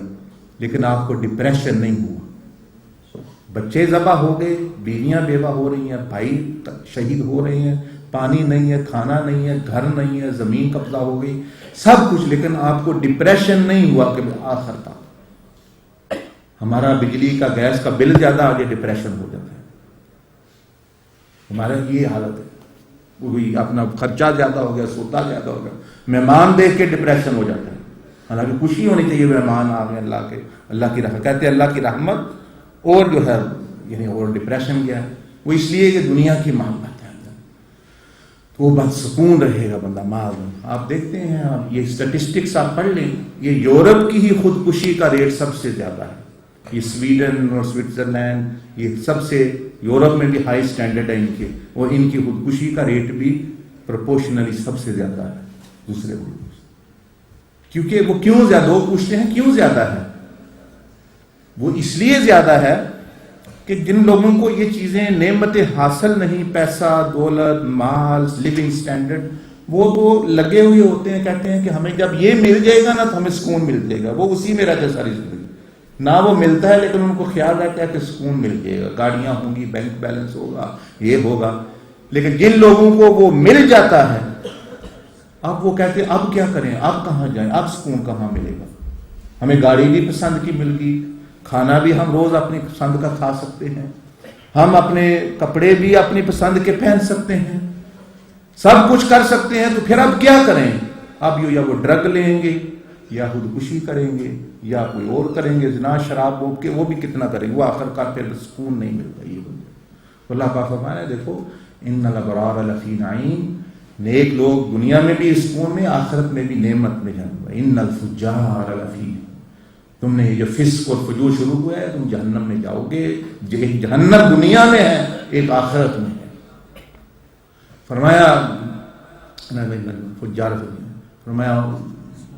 لیکن آپ کو ڈپریشن نہیں ہوا، بچے ذبح ہو گئے، بیویاں بیوہ ہو رہی ہیں، بھائی شہید ہو رہے ہیں، پانی نہیں ہے، کھانا نہیں ہے، گھر نہیں ہے، زمین قبضہ ہو گئی، سب کچھ، لیکن آپ کو ڈپریشن نہیں ہوا کہ آخر تک ہمارا بجلی کا گیس کا بل زیادہ آ گیا ڈپریشن ہو جاتا ہے، ہمارا یہ حالت ہے، وہی اپنا خرچہ زیادہ ہو گیا، سودا زیادہ ہو گیا، مہمان دیکھ کے ڈپریشن ہو جاتا ہے، حالانکہ خوشی ہونی چاہیے مہمان آ گئے، اللہ کی رحمت، کہتے ہیں اللہ کی رحمت اور جو ہے یعنی اور ڈپریشن گیا، وہ اس لیے کہ دنیا کی محبت ہے، تو وہ بد سکون رہے گا بندہ مال۔ آپ دیکھتے ہیں، آپ یہ اسٹیٹسٹکس آپ پڑھ لیں، یہ یورپ کی ہی خودکشی کا ریٹ سب سے زیادہ ہے، یہ سویڈن اور سوئٹزرلینڈ یہ سب سے، یورپ میں بھی ہائی سٹینڈرڈ ہے ان کے، اور ان کی خودکشی کا ریٹ بھی پروپورشنلی سب سے زیادہ ہے دوسرے ملکوں سے۔ کیونکہ وہ کیوں زیادہ، لوگ پوچھتے ہیں کیوں زیادہ ہے، وہ اس لیے زیادہ ہے کہ جن لوگوں کو یہ چیزیں نعمتیں حاصل نہیں، پیسہ، دولت، مال، لیونگ سٹینڈرڈ، وہ تو لگے ہوئے ہوتے ہیں، کہتے ہیں کہ ہمیں جب یہ مل جائے گا نا تو ہمیں سکون مل جائے گا، وہ اسی میں رہتے ساری زندگی، نہ وہ ملتا ہے لیکن ان کو خیال رہتا ہے کہ سکون مل جائے گا، گاڑیاں ہوں گی، بینک بیلنس ہوگا، یہ ہوگا، لیکن جن لوگوں کو وہ مل جاتا ہے اب وہ کہتے ہیں اب کیا کریں، اب کہاں جائیں، اب سکون کہاں ملے گا، ہمیں گاڑی بھی پسند کی مل گئی، کھانا بھی ہم روز اپنی پسند کا کھا سکتے ہیں، ہم اپنے کپڑے بھی اپنی پسند کے پہن سکتے ہیں، سب کچھ کر سکتے ہیں، تو پھر اب کیا کریں، اب یا وہ ڈرگ لیں گے یا خودکشی کریں گے یا کوئی اور کریں گے، زنا شراب وہ کہ وہ بھی کتنا کریں گے، وہ آخر کار پھر سکون نہیں ملتا۔ یہ بندے اللہ کا فرمان ہے، دیکھو ان الابرار لفی نعیم، نیک لوگ دنیا میں بھی سکون میں، آخرت میں بھی نعمت میں جانا، ان الفجار لفی، تم نے یہ فسق اور فجور شروع ہوا ہے، تم جہنم میں جاؤ گے، ایک جہنم دنیا میں ہے، ایک آخرت میں ہے۔ فرمایا فجار، فرمایا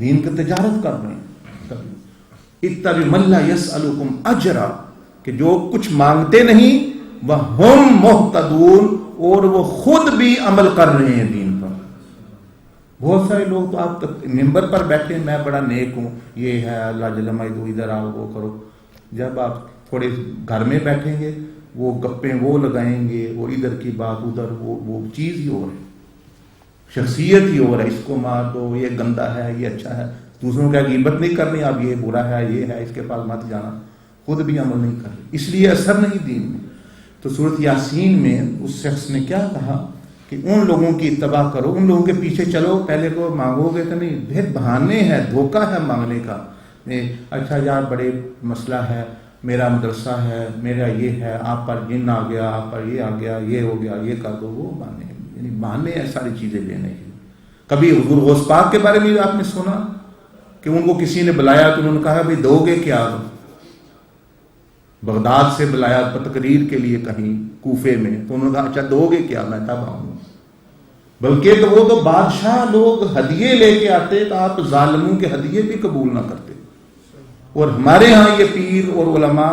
دین کی تجارت کر رہے ہیں. اتبع من لا یسألکم اجرا، کہ جو کچھ مانگتے نہیں، وہم مہتدون، اور وہ خود بھی عمل کر رہے ہیں دین پر. بہت سارے لوگ تو آپ ممبر پر بیٹھے، میں بڑا نیک ہوں، یہ ہے اللہ جل مجدہ، ادھر آؤ وہ کرو. جب آپ تھوڑے گھر میں بیٹھیں گے، وہ گپیں وہ لگائیں گے، اور ادھر کی بات ادھر، وہ چیز ہی ہو رہی، شخصیت ہی ہو رہا ہے. اس کو مار دو، یہ گندا ہے، یہ اچھا ہے. دوسروں کا غیبت نہیں کرنی، اب یہ برا ہے، یہ ہے، اس کے پاس مت جانا. خود بھی عمل نہیں کر رہے، اس لیے اثر نہیں دین میں. تو سورۃ یاسین میں اس شخص نے کیا کہا کہ ان لوگوں کی اتباع کرو، ان لوگوں کے پیچھے چلو. پہلے کو مانگو گے تو نہیں، پھر بہانے ہیں، دھوکہ ہے مانگنے کا. اچھا یار بڑے مسئلہ ہے، میرا مدرسہ ہے، میرا یہ ہے، آپ پر جن آ گیا، آپ پر یہ آ گیا، یہ ہو گیا، یہ کر دو. وہ بہانے، یعنی بہانے ہیں ساری چیزیں لینے کے. کبھی حضور غوث پاک کے بارے میں آپ نے سنا کہ ان کو کسی نے بلایا تو انہوں نے کہا بھائی دو گے کیا؟ بغداد سے بلایا تقریر کے لیے کہیں کوفے میں، تو انہوں نے کہا اچھا دو گے کیا، میں تب آؤں. بلکہ تو وہ تو بادشاہ لوگ ہدیے لے کے آتے تو آپ ظالموں کے ہدیے بھی قبول نہ کرتے. اور ہمارے ہاں یہ پیر اور علماء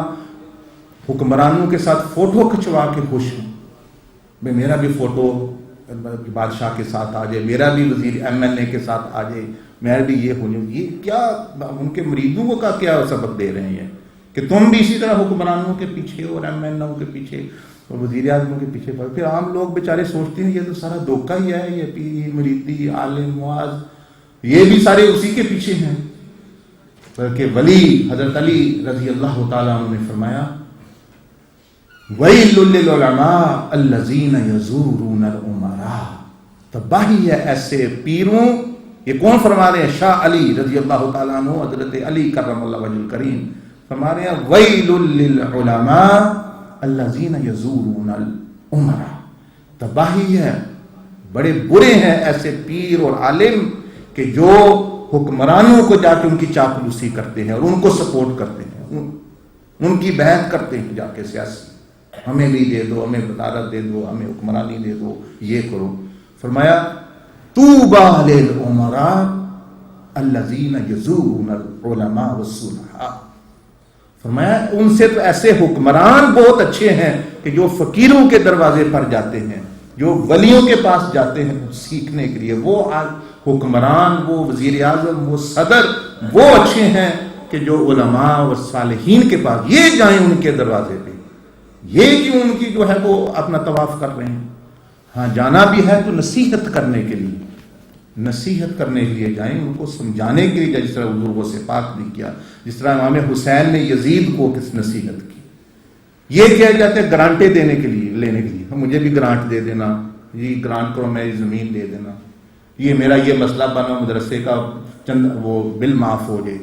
حکمرانوں کے ساتھ فوٹو کھنچوا کے خوش ہیں. بھائی میرا بھی فوٹو بادشاہ کے ساتھ آ جائے، میرا بھی وزیر MLA کے ساتھ آ جائے، میں بھی یہ ہو جاؤں. یہ کیا ان کے مریدوں کو کا کیا سبق دے رہے ہیں کہ تم بھی اسی طرح حکمرانوں کے پیچھے اور MLA کے پیچھے اور وزیر اعظموں کے پیچھے پڑ. پھر عام لوگ بیچارے سوچتے ہیں یہ تو سارا دھوکہ ہی ہے، یہ پیر مریدی عالم معاذ یہ بھی سارے اسی کے پیچھے ہیں. بلکہ ولی حضرت علی رضی اللہ تعالیٰ عنہ نے فرمایا وَيْلٌ لِّلْعُلَمَاءِ الَّذِينَ يَزُورُونَ الْأُمَرَاءَ، تباہی ہے ایسے پیروں. یہ کون فرما رہے ہیں؟ شاہ علی رضی اللہ تعالیٰ عنہ، حضرت علی کرم اللہ وجہ الکریم فرما رہے ہیں وَيْلٌ لِّلْعُلَمَاءِ الَّذِينَ يَزُورُونَ الْأُمَرَاءَ، تباہی ہے، بڑے برے ہیں ایسے پیر اور عالم کہ جو حکمرانوں کو جا کے ان کی چاپلوسی کرتے ہیں اور ان کو سپورٹ کرتے ہیں، ان کی بیعت کرتے ہیں جا کے سیاسی، ہمیں بھی دے دو، ہمیں وزارت دے دو، ہمیں حکمرانی دے دو، یہ کرو. فرمایا طوبیٰ للعمراء الذین یزورون العلماء والصلحاء، فرمایا ان سے تو ایسے حکمران بہت اچھے ہیں کہ جو فقیروں کے دروازے پر جاتے ہیں، جو ولیوں کے پاس جاتے ہیں سیکھنے کے لیے. وہ حکمران، وہ وزیر اعظم، وہ صدر وہ اچھے ہیں کہ جو علماء و صالحین کے پاس یہ جائیں ان کے دروازے پہ. یہ کیوں ان کی جو ہے وہ اپنا طواف کر رہے ہیں؟ ہاں جانا بھی ہے تو نصیحت کرنے کے لیے، نصیحت کرنے کے لیے جائیں، ان کو سمجھانے کے لیے، جس طرح حضور غوث پاک نے کیا، جس طرح امام حسین نے یزید کو کس نصیحت کی. یہ کیا جاتے ہیں گرانٹیں دینے کے لیے، لینے کے لیے، مجھے بھی گرانٹ دے دینا، یہ گرانٹ کرو، میری زمین دے دینا، یہ میرا یہ مسئلہ بنا مدرسے کا چند وہ بل معاف ہو جائے.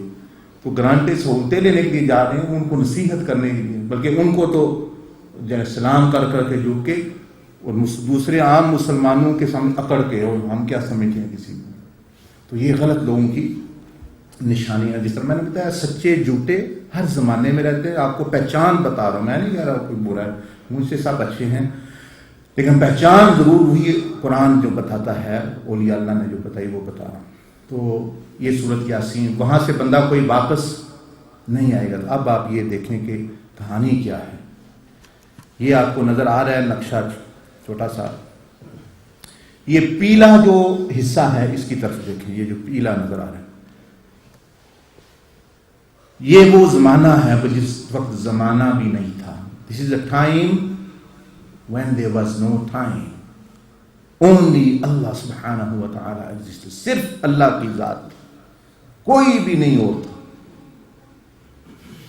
تو گرانٹیں سہولتیں لینے کے لیے جا رہے ہیں، ان کو نصیحت کرنے کے لیے، بلکہ ان کو تو سلام کر کر کے جھک کے اور دوسرے عام مسلمانوں کے سامنے اکڑ کے، اور ہم کیا سمجھتے ہیں کسی کو. تو یہ غلط لوگوں کی نشانیاں. جس طرح میں نے بتایا سچے جھوٹے ہر زمانے میں رہتے ہیں. آپ کو پہچان بتا رہا ہوں، میں نہیں کہہ رہا کوئی برا ہے، مجھ سے سب اچھے ہیں، لیکن پہچان ضرور ہوئی قرآن جو بتاتا ہے، اولیاء اللہ نے جو بتائی وہ بتا رہا ہوں. تو یہ سورۃ یاسین، وہاں سے بندہ کوئی واپس نہیں آئے گا. اب آپ یہ دیکھیں کہ کہانی کیا ہے. یہ آپ کو نظر آ رہا ہے نقشہ چھوٹا سا، یہ پیلا جو حصہ ہے اس کی طرف دیکھیں، یہ جو پیلا نظر آ رہا ہے یہ وہ زمانہ ہے جس وقت زمانہ بھی نہیں تھا. This is a time when there was no time. Only Allah subhanahu wa ta'ala existed. صرف اللہ کی ذات، کوئی بھی نہیں اور تھا.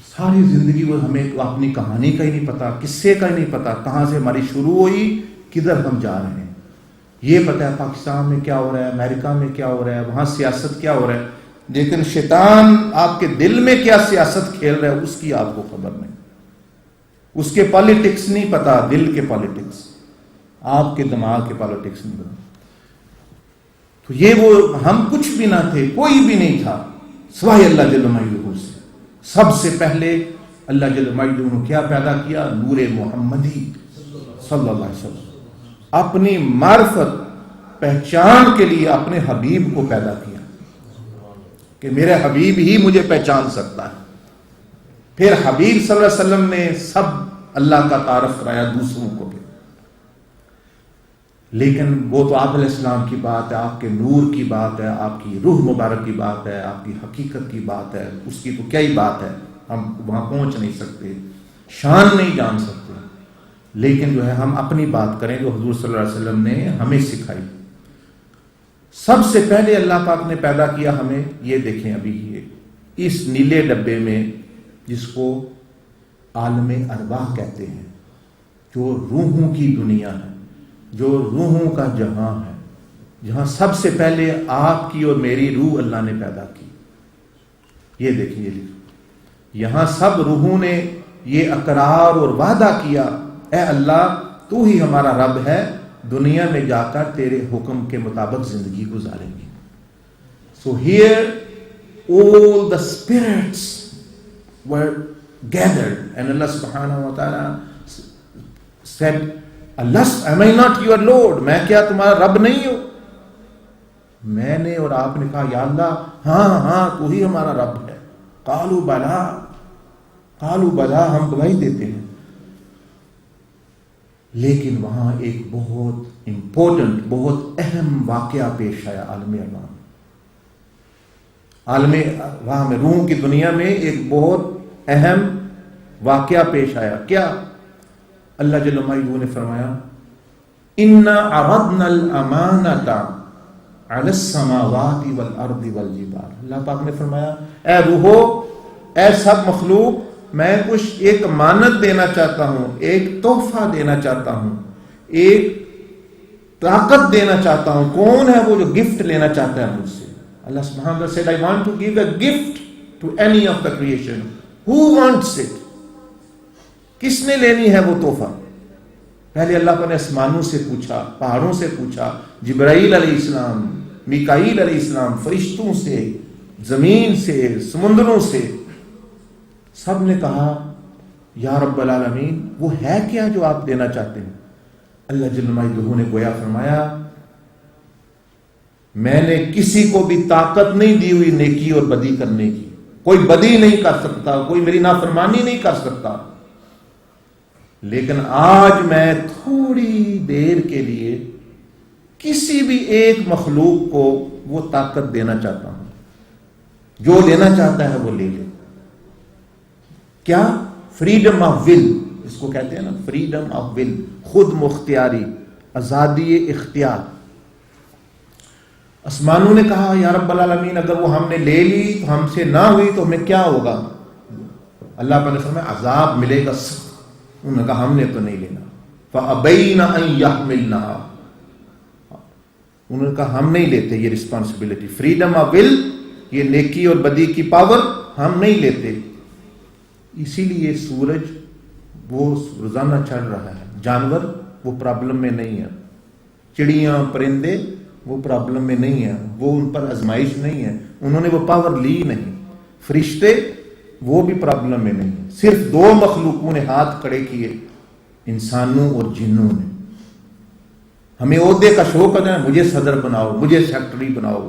ساری زندگی وہ ہمیں اپنی کہانی کا ہی نہیں پتا، قصے کا ہی نہیں پتا، کہاں سے ہماری شروع ہوئی، کدھر ہم جا رہے ہیں. یہ پتا ہے پاکستان میں کیا ہو رہا ہے، امریکہ میں کیا ہو رہا ہے، وہاں سیاست کیا ہو رہا ہے، لیکن شیطان آپ کے دل میں کیا سیاست کھیل رہا ہے اس کی آپ کو خبر نہیں. اس کے پالیٹکس نہیں پتا، دل کے پالیٹکس، آپ کے دماغ کے پالیٹکس نہیں پتا. تو یہ وہ ہم کچھ بھی نہ تھے، کوئی بھی نہیں تھا سوائے اللہ جل مجدہ سے. سب سے پہلے اللہ جل مجدہ نے کیا پیدا کیا؟ نور محمدی صلی اللہ علیہ وسلم. اپنی معرفت پہچان کے لیے اپنے حبیب کو پیدا کیا. کہ میرے حبیب ہی مجھے پہچان سکتا ہے. پھر حبیب صلی اللہ علیہ وسلم نے سب اللہ کا تعارف کرایا دوسروں کو بھی. لیکن وہ تو آپ علیہ السلام کی بات ہے, آپ کے نور کی بات ہے, آپ کی روح مبارک کی بات ہے, آپ کی حقیقت کی بات ہے, اس کی تو کیا ہی بات ہے, ہم وہاں پہنچ نہیں سکتے, شان نہیں جان سکتے. لیکن جو ہے ہم اپنی بات کریں جو حضور صلی اللہ علیہ وسلم نے ہمیں سکھائی. سب سے پہلے اللہ پاک نے پیدا کیا ہمیں, یہ دیکھیں ابھی یہ اس نیلے ڈبے میں جس کو عالم ارواح کہتے ہیں, جو روحوں کی دنیا ہے, جو روحوں کا جہاں ہے, جہاں سب سے پہلے آپ کی اور میری روح اللہ نے پیدا کی. یہ دیکھیں, یہ یہاں سب روحوں نے یہ اقرار اور وعدہ کیا, اے اللہ تو ہی ہمارا رب ہے, دنیا میں جا کر تیرے حکم کے مطابق زندگی گزاریں گے. So here all the spirits were gathered and Allah subhanahu wa ta'ala said, Allah, am I not your Lord? میں کیا تمہارا رب نہیں ہوں؟ میں نے اور آپ نے کہا یا اللہ ہاں ہاں تو ہی ہمارا رب ہے. قالوا بلا, قالوا بلا, ہم گواہی دیتے ہیں. لیکن وہاں ایک بہت امپورٹنٹ, بہت اہم واقعہ پیش آیا عالم ارواح. عالم ارواح میں, روح کی دنیا میں ایک بہت اہم واقعہ پیش آیا. کیا؟ اللہ جل مجدہ نے فرمایا اِنَّا عَرَضْنَا الْأَمَانَةَ عَلَى السَّمَاوَاتِ وَالْأَرْضِ وَالْجِبَالِ. اللہ پاک نے فرمایا اے روحو, اے سب مخلوق, میں کچھ ایک امانت دینا چاہتا ہوں, ایک تحفہ دینا چاہتا ہوں, ایک طاقت دینا چاہتا ہوں. کون ہے وہ جو گفٹ لینا چاہتا ہے مجھ سے؟ اللہ سبحانہ وتعالی said, I want to give a gift to any of the creation. Who wants it? کس نے لینی ہے وہ تحفہ؟ پہلے اللہ پاک نے آسمانوں سے پوچھا, پہاڑوں سے پوچھا, جبرائیل علیہ السلام, میکائیل علیہ السلام, فرشتوں سے, زمین سے, سمندروں سے. سب نے کہا یا رب العالمین وہ ہے کیا جو آپ دینا چاہتے ہیں؟ اللہ جل مجدہ نے گویا فرمایا میں نے کسی کو بھی طاقت نہیں دی ہوئی نیکی اور بدی کرنے کی. کوئی بدی نہیں کر سکتا, کوئی میری نافرمانی نہیں کر سکتا, لیکن آج میں تھوڑی دیر کے لیے کسی بھی ایک مخلوق کو وہ طاقت دینا چاہتا ہوں, جو لینا چاہتا ہے وہ لے لے. کیا؟ فریڈم آف ول, اس کو کہتے ہیں نا, فریڈم آف ول, خود مختاری, آزادی اختیار. آسمانوں نے کہا یا رب العالمین اگر وہ ہم نے لے لی تو ہم سے نہ ہوئی تو ہمیں کیا ہوگا؟ اللہ پاک نے فرمایا عذاب ملے گا سخت. انہوں نے کہا ہم نے تو نہیں لینا. فَأَبَيْنَ أَن يَحْمِلْنَهَا, انہوں نے کہا ہم نہیں لیتے یہ رسپانسبلٹی, فریڈم آف ول, یہ نیکی اور بدی کی پاور ہم نہیں لیتے. اسی لیے سورج وہ روزانہ چڑھ رہا ہے, جانور وہ پرابلم میں نہیں ہے, چڑیاں پرندے وہ پرابلم میں نہیں ہیں, وہ ان پر آزمائش نہیں ہے, انہوں نے وہ پاور لی نہیں. فرشتے وہ بھی پرابلم میں نہیں ہیں. صرف دو مخلوقوں نے ہاتھ کھڑے کیے, انسانوں اور جنوں نے. ہمیں عہدے کا شوق ہے, مجھے صدر بناؤ, مجھے سیکرٹری بناؤ.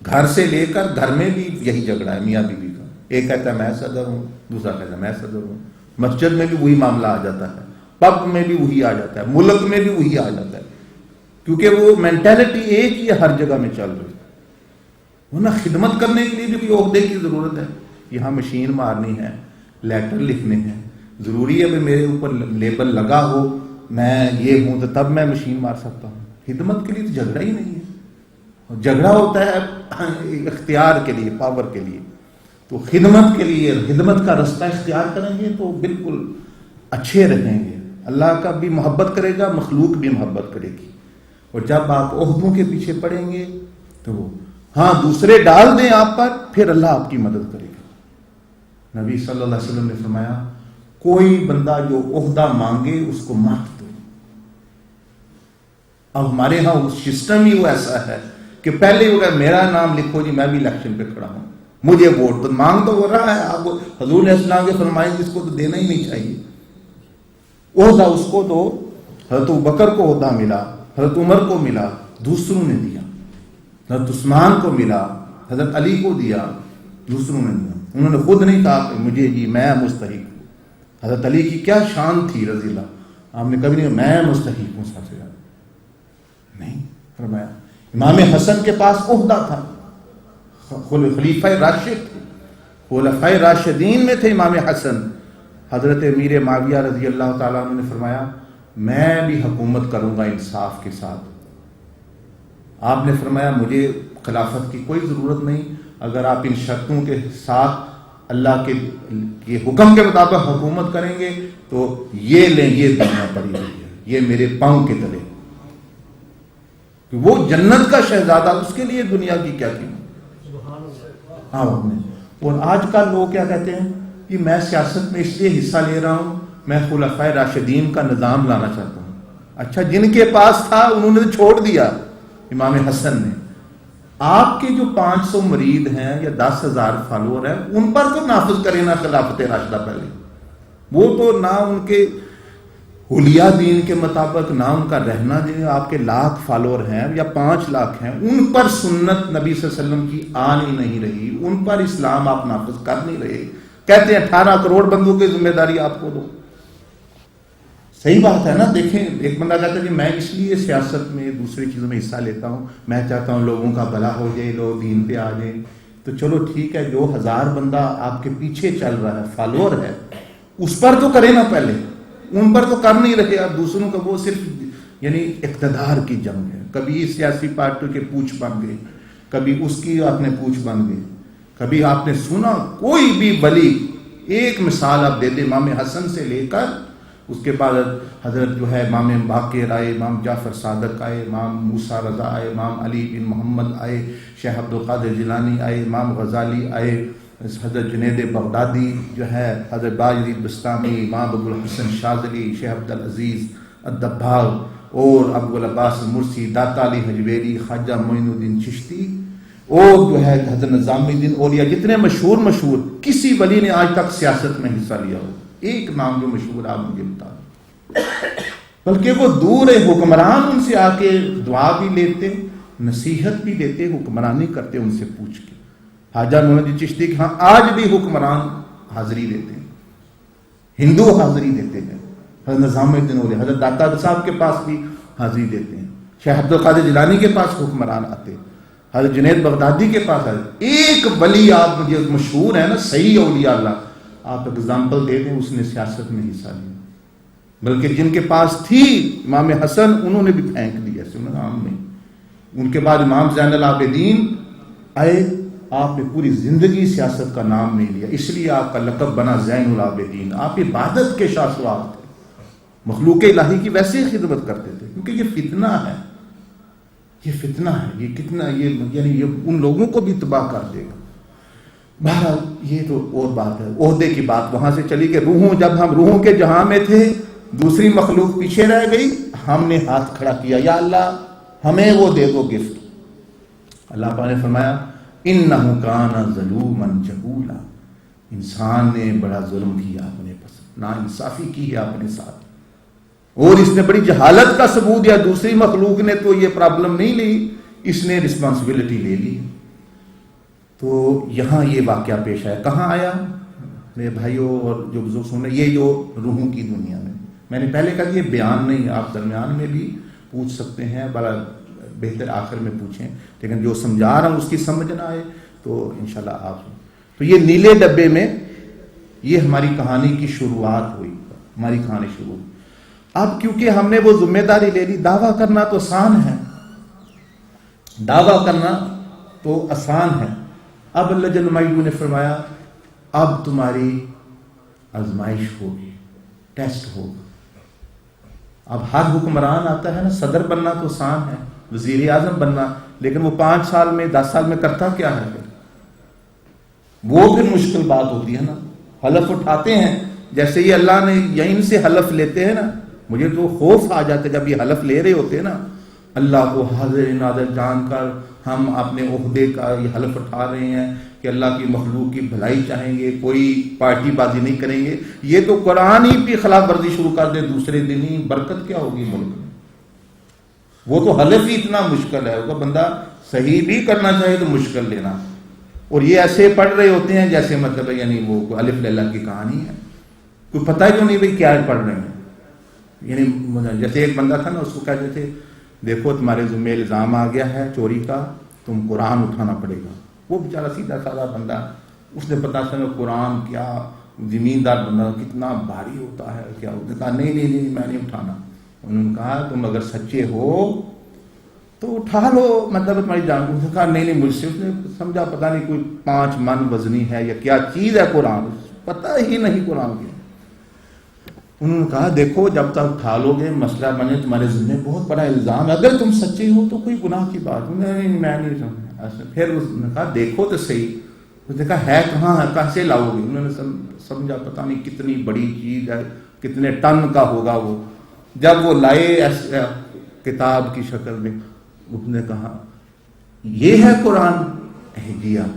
گھر سے لے کر گھر میں بھی یہی جھگڑا ہے میاں بیوی کا. ایک کہتا ہے میں صدر ہوں, دوسرا کہتا ہے میں صدر ہوں. مسجد میں بھی وہی معاملہ آ جاتا ہے, پب میں بھی وہی آ جاتا ہے, ملک میں بھی وہی آ جاتا ہے, کیونکہ وہ مینٹالٹی ایک ہی ہر جگہ میں چل رہی ہے. ورنہ خدمت کرنے کے لیے بھی کوئی عہدے کی ضرورت ہے. یہاں مشین مارنی ہے, لیٹر لکھنے ہیں, ضروری ہے کہ میرے اوپر لیبل لگا ہو, میں یہ ہوں تو تب میں مشین مار سکتا ہوں. خدمت کے لیے تو جھگڑا ہی نہیں ہے, جھگڑا ہوتا ہے اختیار کے لیے, پاور کے لیے. تو خدمت کے لیے, خدمت کا رستہ اختیار کریں گے تو بالکل اچھے رہیں گے. اللہ کا بھی محبت کرے گا, مخلوق بھی محبت کرے گی. اور جب آپ عہدوں کے پیچھے پڑیں گے تو ہاں دوسرے ڈال دیں آپ پر, پھر اللہ آپ کی مدد کرے گا. نبی صلی اللہ علیہ وسلم نے فرمایا کوئی بندہ جو عہدہ مانگے اس کو مت دو. اب ہمارے ہاں سسٹم ہی وہ ایسا ہے کہ پہلے وہ کہ میرا نام لکھو جی, میں بھی الیکشن پہ کھڑا ہوں, مجھے ووٹ تو مانگ تو ہو رہا ہے. آپ حضور علیہ السلام کے فرمائیں جس کو تو دینا ہی نہیں چاہیے عہدہ, اس کو تو حضرت ابوبکر کو عہدہ ملا, حضرت عمر کو ملا, دوسروں نے دیا, حضرت عثمان کو ملا, حضرت علی کو دیا، دوسروں نے دیا، انہوں نے خود نہیں کہا کہ مجھے جی میں مستحق ہوں۔ حضرت علی کی کیا شان تھی رضی اللہ، آپ نے کبھی نہیں میں مستحق ہوں سب سے زیادہ، نہیں فرمایا۔ امام حسن کے پاس عہدہ تھا، خلیفہ راشد تھے، خلفائے راشدین میں تھے امام حسن۔ حضرت امیر معاویہ رضی اللہ تعالیٰ عنہ نے فرمایا میں بھی حکومت کروں گا انصاف کے ساتھ۔ آپ نے فرمایا مجھے خلافت کی کوئی ضرورت نہیں، اگر آپ ان شرطوں کے ساتھ اللہ کے حکم کے مطابق حکومت کریں گے تو یہ لیں، یہ دنیا پڑی ہوئی ہے، یہ میرے پاؤں کے تلے۔ وہ جنت کا شہزادہ، اس کے لیے دنیا کی کیا قیمت۔ ہاں، اور آج کل لوگ کیا کہتے ہیں کہ میں سیاست میں اس لیے حصہ لے رہا ہوں میں خلفائے راشدین کا نظام لانا چاہتا ہوں۔ اچھا، جن کے پاس تھا انہوں نے چھوڑ دیا، امام حسن نے۔ آپ کے جو 500 مرید ہیں یا 10,000 فالوور ہیں ان پر تو نافذ کریں نا خلافت راشدہ پہلے، وہ تو نہ ان کے حلیہ دین کے مطابق نہ ان کا رہنا دین۔ آپ کے 1,00,000 فالوور ہیں یا 5 لاکھ ہیں، ان پر سنت نبی صلی اللہ علیہ وسلم کی آن ہی نہیں رہی، ان پر اسلام آپ نافذ کر نہیں رہے۔ کہتے ہیں 18 کروڑ بندوں کی ذمہ داری آپ کو دو۔ صحیح بات ہے نا۔ دیکھیں، ایک بندہ کہتا ہے کہ میں اس لیے سیاست میں دوسری چیزوں میں حصہ لیتا ہوں، میں چاہتا ہوں لوگوں کا بھلا ہو جائے، لوگ دین پہ آ جائیں۔ تو چلو ٹھیک ہے، جو 1000 بندہ آپ کے پیچھے چل رہا ہے، فالوور ہے، اس پر تو کرے نا پہلے، ان پر تو کر نہیں رہے آپ دوسروں کا۔ وہ صرف یعنی اقتدار کی جنگ ہے، کبھی اس سیاسی پارٹی کے پوچھ بن گئے، کبھی اس کی آپ نے پوچھ بن گئے۔ کبھی آپ نے سنا کوئی بھی ولی، ایک مثال آپ دے دیں، امام حسن سے لے کر اس کے بعد حضرت جو ہے امام باقر آئے، امام جعفر صادق آئے، امام موسیٰ رضا آئے، امام علی بن محمد آئے، شیخ عبد القادر جیلانی آئے، امام غزالی آئے، حضرت جنید بغدادی جو ہے، حضرت باجری بستامی، امام ابو الحسن شاذلی، شیخ عبد العزیز الدباغ اور ابو العباس مرسی، داتا علی حجویری، خواجہ معین الدین چشتی اور جو ہے حضرت نظام الدین اولیاء، جتنے مشہور کسی ولی نے آج تک سیاست میں حصہ لیا ہو، ایک نام جو مشہور آپ مجھے بتا دیں۔ بلکہ وہ دور حکمران ان سے آ کے دعا بھی لیتے، نصیحت بھی دیتے، حکمرانی کرتے ان سے پوچھ کے۔ خواجہ معین الدین چشتی کے ہاں آج بھی حکمران حاضری دیتے ہیں، ہندو حاضری دیتے ہیں، حضرت نظام الدین اولیاء، حضرت داتا صاحب کے پاس بھی حاضری دیتے ہیں، شیخ عبد القادر جیلانی کے پاس حکمران آتے ہیں، حضرت جنید بغدادی کے پاس آتے۔ ایک ولی آپ مجھے مشہور ہے نا، صحیح اولیاء اللہ، آپ اگزامپل دے دیں اس نے سیاست میں حصہ لیا، بلکہ جن کے پاس تھی امام حسن انہوں نے بھی پھینک دیا نام میں۔ ان کے بعد امام زین العابدین آئے، آپ نے پوری زندگی سیاست کا نام نہیں لیا، اس لیے آپ کا لقب بنا زین العابدین۔ آپ عبادت کے شاہسوار تھے، مخلوق الہی کی ویسے ہی خدمت کرتے تھے، کیونکہ یہ فتنہ ہے، یہ فتنہ ہے، یہ کتنا یہ ان لوگوں کو بھی تباہ کر دے گا۔ بہرحال یہ تو اور بات ہے، عہدے کی بات وہاں سے چلی کہ جب ہم روحوں کے جہاں میں تھے، دوسری مخلوق پیچھے رہ گئی، ہم نے ہاتھ کھڑا کیا، یا اللہ ہمیں وہ دے دو گفٹ۔ اللہ پاک نے فرمایا انہ کان ظلوما جہولا، انسان نے بڑا ظلم کیا اپنے پاس، ناانصافی کی ہے اپنے ساتھ، اور اس نے بڑی جہالت کا ثبوت دیا۔ دوسری مخلوق نے تو یہ پرابلم نہیں لی، اس نے رسپانسبلٹی لے لی۔ تو یہاں یہ واقعہ پیش آیا، کہاں آیا میرے بھائیوں اور جو بزرگ سن رہے، یہ جو روحوں کی دنیا میں نے پہلے کہا یہ بیان نہیں، آپ درمیان میں بھی پوچھ سکتے ہیں، بڑا بہتر آخر میں پوچھیں، لیکن جو سمجھا رہا ہوں اس کی سمجھ نہ آئے تو انشاءاللہ آپ تو یہ نیلے ڈبے میں یہ ہماری کہانی کی شروعات ہوئی، ہماری کہانی شروع ہوئی۔ اب کیونکہ ہم نے وہ ذمہ داری لے لی، دعویٰ کرنا تو آسان ہے، دعویٰ کرنا تو آسان ہے۔ اب اللہ جل مجدہ نے فرمایا اب تمہاری آزمائش ہوگی، ٹیسٹ ہوگا۔ اب ہر حکمران آتا ہے نا، صدر بننا تو آسان ہے، وزیر اعظم بننا، لیکن وہ 5 سال میں 10 سال میں کرتا کیا ہے پھر؟ وہ پھر مشکل بات ہوتی ہے نا۔ حلف اٹھاتے ہیں، جیسے یہ اللہ نے یہیں سے حلف لیتے ہیں نا، مجھے تو خوف آ جاتا ہے جب یہ حلف لے رہے ہوتے ہیں نا، اللہ کو حاضر ناظر جان کر ہم اپنے عہدے کا یہ حلف اٹھا رہے ہیں کہ اللہ کی مخلوق کی بھلائی چاہیں گے، کوئی پارٹی بازی نہیں کریں گے، یہ تو قرآن ہی کی خلاف ورزی شروع کر دے دوسرے دن ہی، برکت کیا ہوگی ملک میں؟ وہ تو حلف ہی اتنا مشکل ہے، وہ بندہ صحیح بھی کرنا چاہے تو مشکل لینا، اور یہ ایسے پڑھ رہے ہوتے ہیں جیسے مطلب یعنی وہ الف لیلا کی کہانی ہے، کوئی پتہ ہی نہیں بھائی کیا پڑھ رہے ہیں. یعنی جیسے ایک بندہ تھا نا، اس کو کہتے تھے دیکھو تمہارے ذمہ الزام آ گیا ہے چوری کا، تم قرآن اٹھانا پڑے گا. وہ بیچارہ سیدھا سادہ بندہ، اس نے پتا چلا قرآن کیا زمیندار بندہ کتنا بھاری ہوتا ہے کیا. اس نے کہا نہیں میں نہیں اٹھانا. انہوں نے کہا تم اگر سچے ہو تو اٹھا لو، مطلب تمہاری جان. اس نے کہا نہیں مجھ سے. اس نے سمجھا پتہ نہیں کوئی 5 من وزنی ہے یا کیا چیز ہے قرآن، پتہ ہی نہیں قرآن کی. انہوں نے کہا دیکھو جب تک اٹھا لو گے مسئلہ بنے، تمہارے ذمہ بہت بڑا الزام ہے، اگر تم سچے ہو تو کوئی گناہ کی بات نہیں. میں نہیں سمجھا. پھر اس نے کہا دیکھو تو صحیح. اس نے کہا ہے کہاں ہے، کیسے لاؤ گے. انہوں نے سمجھا پتہ نہیں کتنی بڑی چیز ہے، کتنے ٹن کا ہوگا وہ. جب وہ لائے کتاب کی شکل میں، اس نے کہا یہ ہے قرآن. جی ہاں،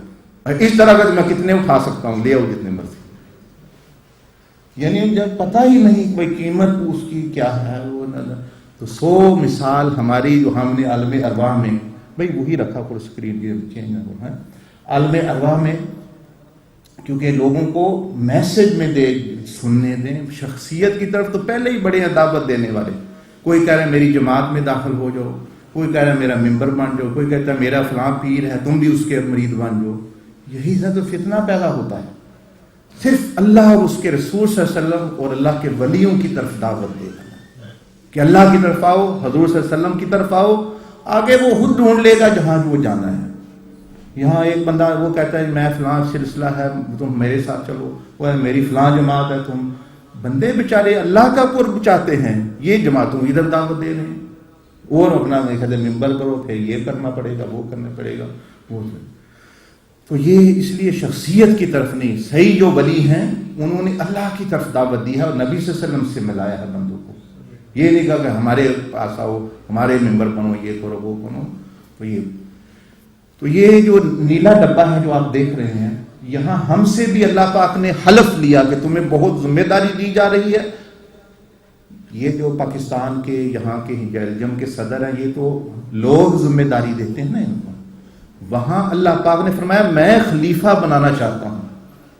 اس طرح کا میں کتنے اٹھا سکتا ہوں، لے آؤ جتنے مرضی. یعنی جب پتہ ہی نہیں کوئی قیمت اس کی کیا ہے وہ تو 100 مثال ہماری جو ہم نے عالم ارواح میں، بھائی وہی رکھا پر اسکرین یہ چینج نہ ہے. عالم ارواح میں کیونکہ لوگوں کو میسج میں دے سننے دیں، شخصیت کی طرف تو پہلے ہی بڑے ہیں دعوت دینے والے. کوئی کہہ رہا ہے میری جماعت میں داخل ہو جاؤ، کوئی کہہ رہا ہے میرا ممبر بن جاؤ، کوئی کہتا ہے میرا فلاں پیر ہے تم بھی اس کے مرید بن جاؤ. یہی سے تو فتنہ پیدا ہوتا ہے. صرف اللہ اور اس کے رسول صلی اللہ علیہ وسلم اور اللہ کے ولیوں کی طرف دعوت دے گا کہ اللہ کی طرف آؤ، حضور صلی اللہ علیہ وسلم کی طرف آؤ. آگے وہ خود ڈھونڈ لے گا جہاں وہ جانا ہے. یہاں ایک بندہ وہ کہتا ہے میں فلاں سلسلہ ہے تم میرے ساتھ چلو، وہ میری فلاں جماعت ہے. تم بندے بیچارے اللہ کا قرب چاہتے ہیں، یہ جماعتوں ادھر دعوت دے رہے ہیں اور اپنا کہتے ہیں ممبر کرو، پھر یہ کرنا پڑے گا وہ کرنا پڑے گا وہ. تو یہ اس لیے شخصیت کی طرف نہیں، صحیح جو ولی ہیں انہوں نے اللہ کی طرف دعوت دی ہے اور نبی صلی اللہ علیہ وسلم سے ملایا ہے بندوں کو. یہ نہیں کہا کہ ہمارے پاس آؤ، ہمارے ممبر بنو، یہ کرو وہ کرو. تو یہ جو نیلا ڈبہ ہے جو آپ دیکھ رہے ہیں، یہاں ہم سے بھی اللہ پاک نے حلف لیا کہ تمہیں بہت ذمہ داری دی جا رہی ہے. یہ جو پاکستان کے یہاں کے بیلجیم کے صدر ہیں، یہ تو لوگ ذمہ داری دیتے ہیں نا ان کو. وہاں اللہ پاک نے فرمایا میں خلیفہ بنانا چاہتا ہوں.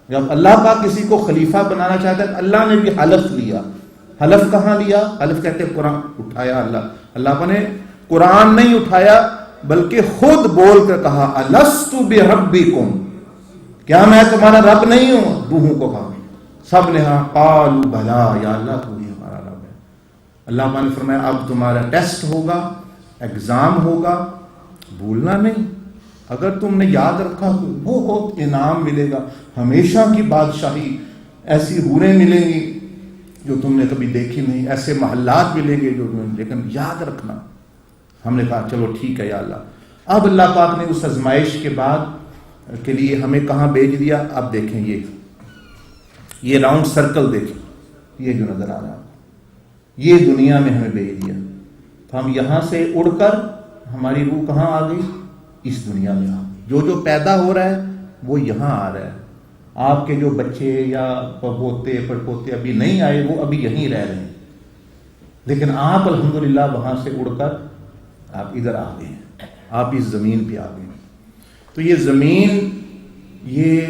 جب اللہ پاک کسی کو خلیفہ بنانا چاہتا ہے، اللہ نے بھی حلف لیا. حلف کہاں لیا؟ حلف کہتے ہیں قرآن اٹھایا. اللہ نے قرآن نہیں اٹھایا بلکہ خود بول کر کہا الست بربکم، کیا میں تمہارا رب نہیں ہوں؟ روحوں کو کہا، سب نے کہا قالوا بلا یا اللہ تو ہی ہمارا رب ہے. اللہ پاک نے فرمایا اب تمہارا ٹیسٹ ہوگا، ایگزام ہوگا، بھولنا نہیں. اگر تم نے یاد رکھا تو بہت انعام ملے گا، ہمیشہ کی بادشاہی، ایسی حوریں ملیں گی جو تم نے کبھی دیکھی نہیں، ایسے محلات ملیں گے جو لیکن یاد رکھنا. ہم نے کہا چلو ٹھیک ہے یا اللہ. اب اللہ پاک نے اس آزمائش کے بعد کے لیے ہمیں کہاں بھیج دیا؟ اب دیکھیں یہ راؤنڈ سرکل دیکھیں، یہ جو نظر آ رہا ہے، یہ دنیا میں ہمیں بھیج دیا. تو ہم یہاں سے اڑ کر ہماری روح کہاں آ گئی؟ اس دنیا میں آ گئی. جو پیدا ہو رہا ہے وہ یہاں آ رہا ہے. آپ کے جو بچے یا پوتے پڑپوتے ابھی نہیں آئے وہ ابھی یہیں رہ رہے ہیں، لیکن آپ الحمدللہ وہاں سے اڑ کر آپ ادھر آ گئے ہیں، آپ اس زمین پہ آ گئے ہیں. تو یہ زمین یہ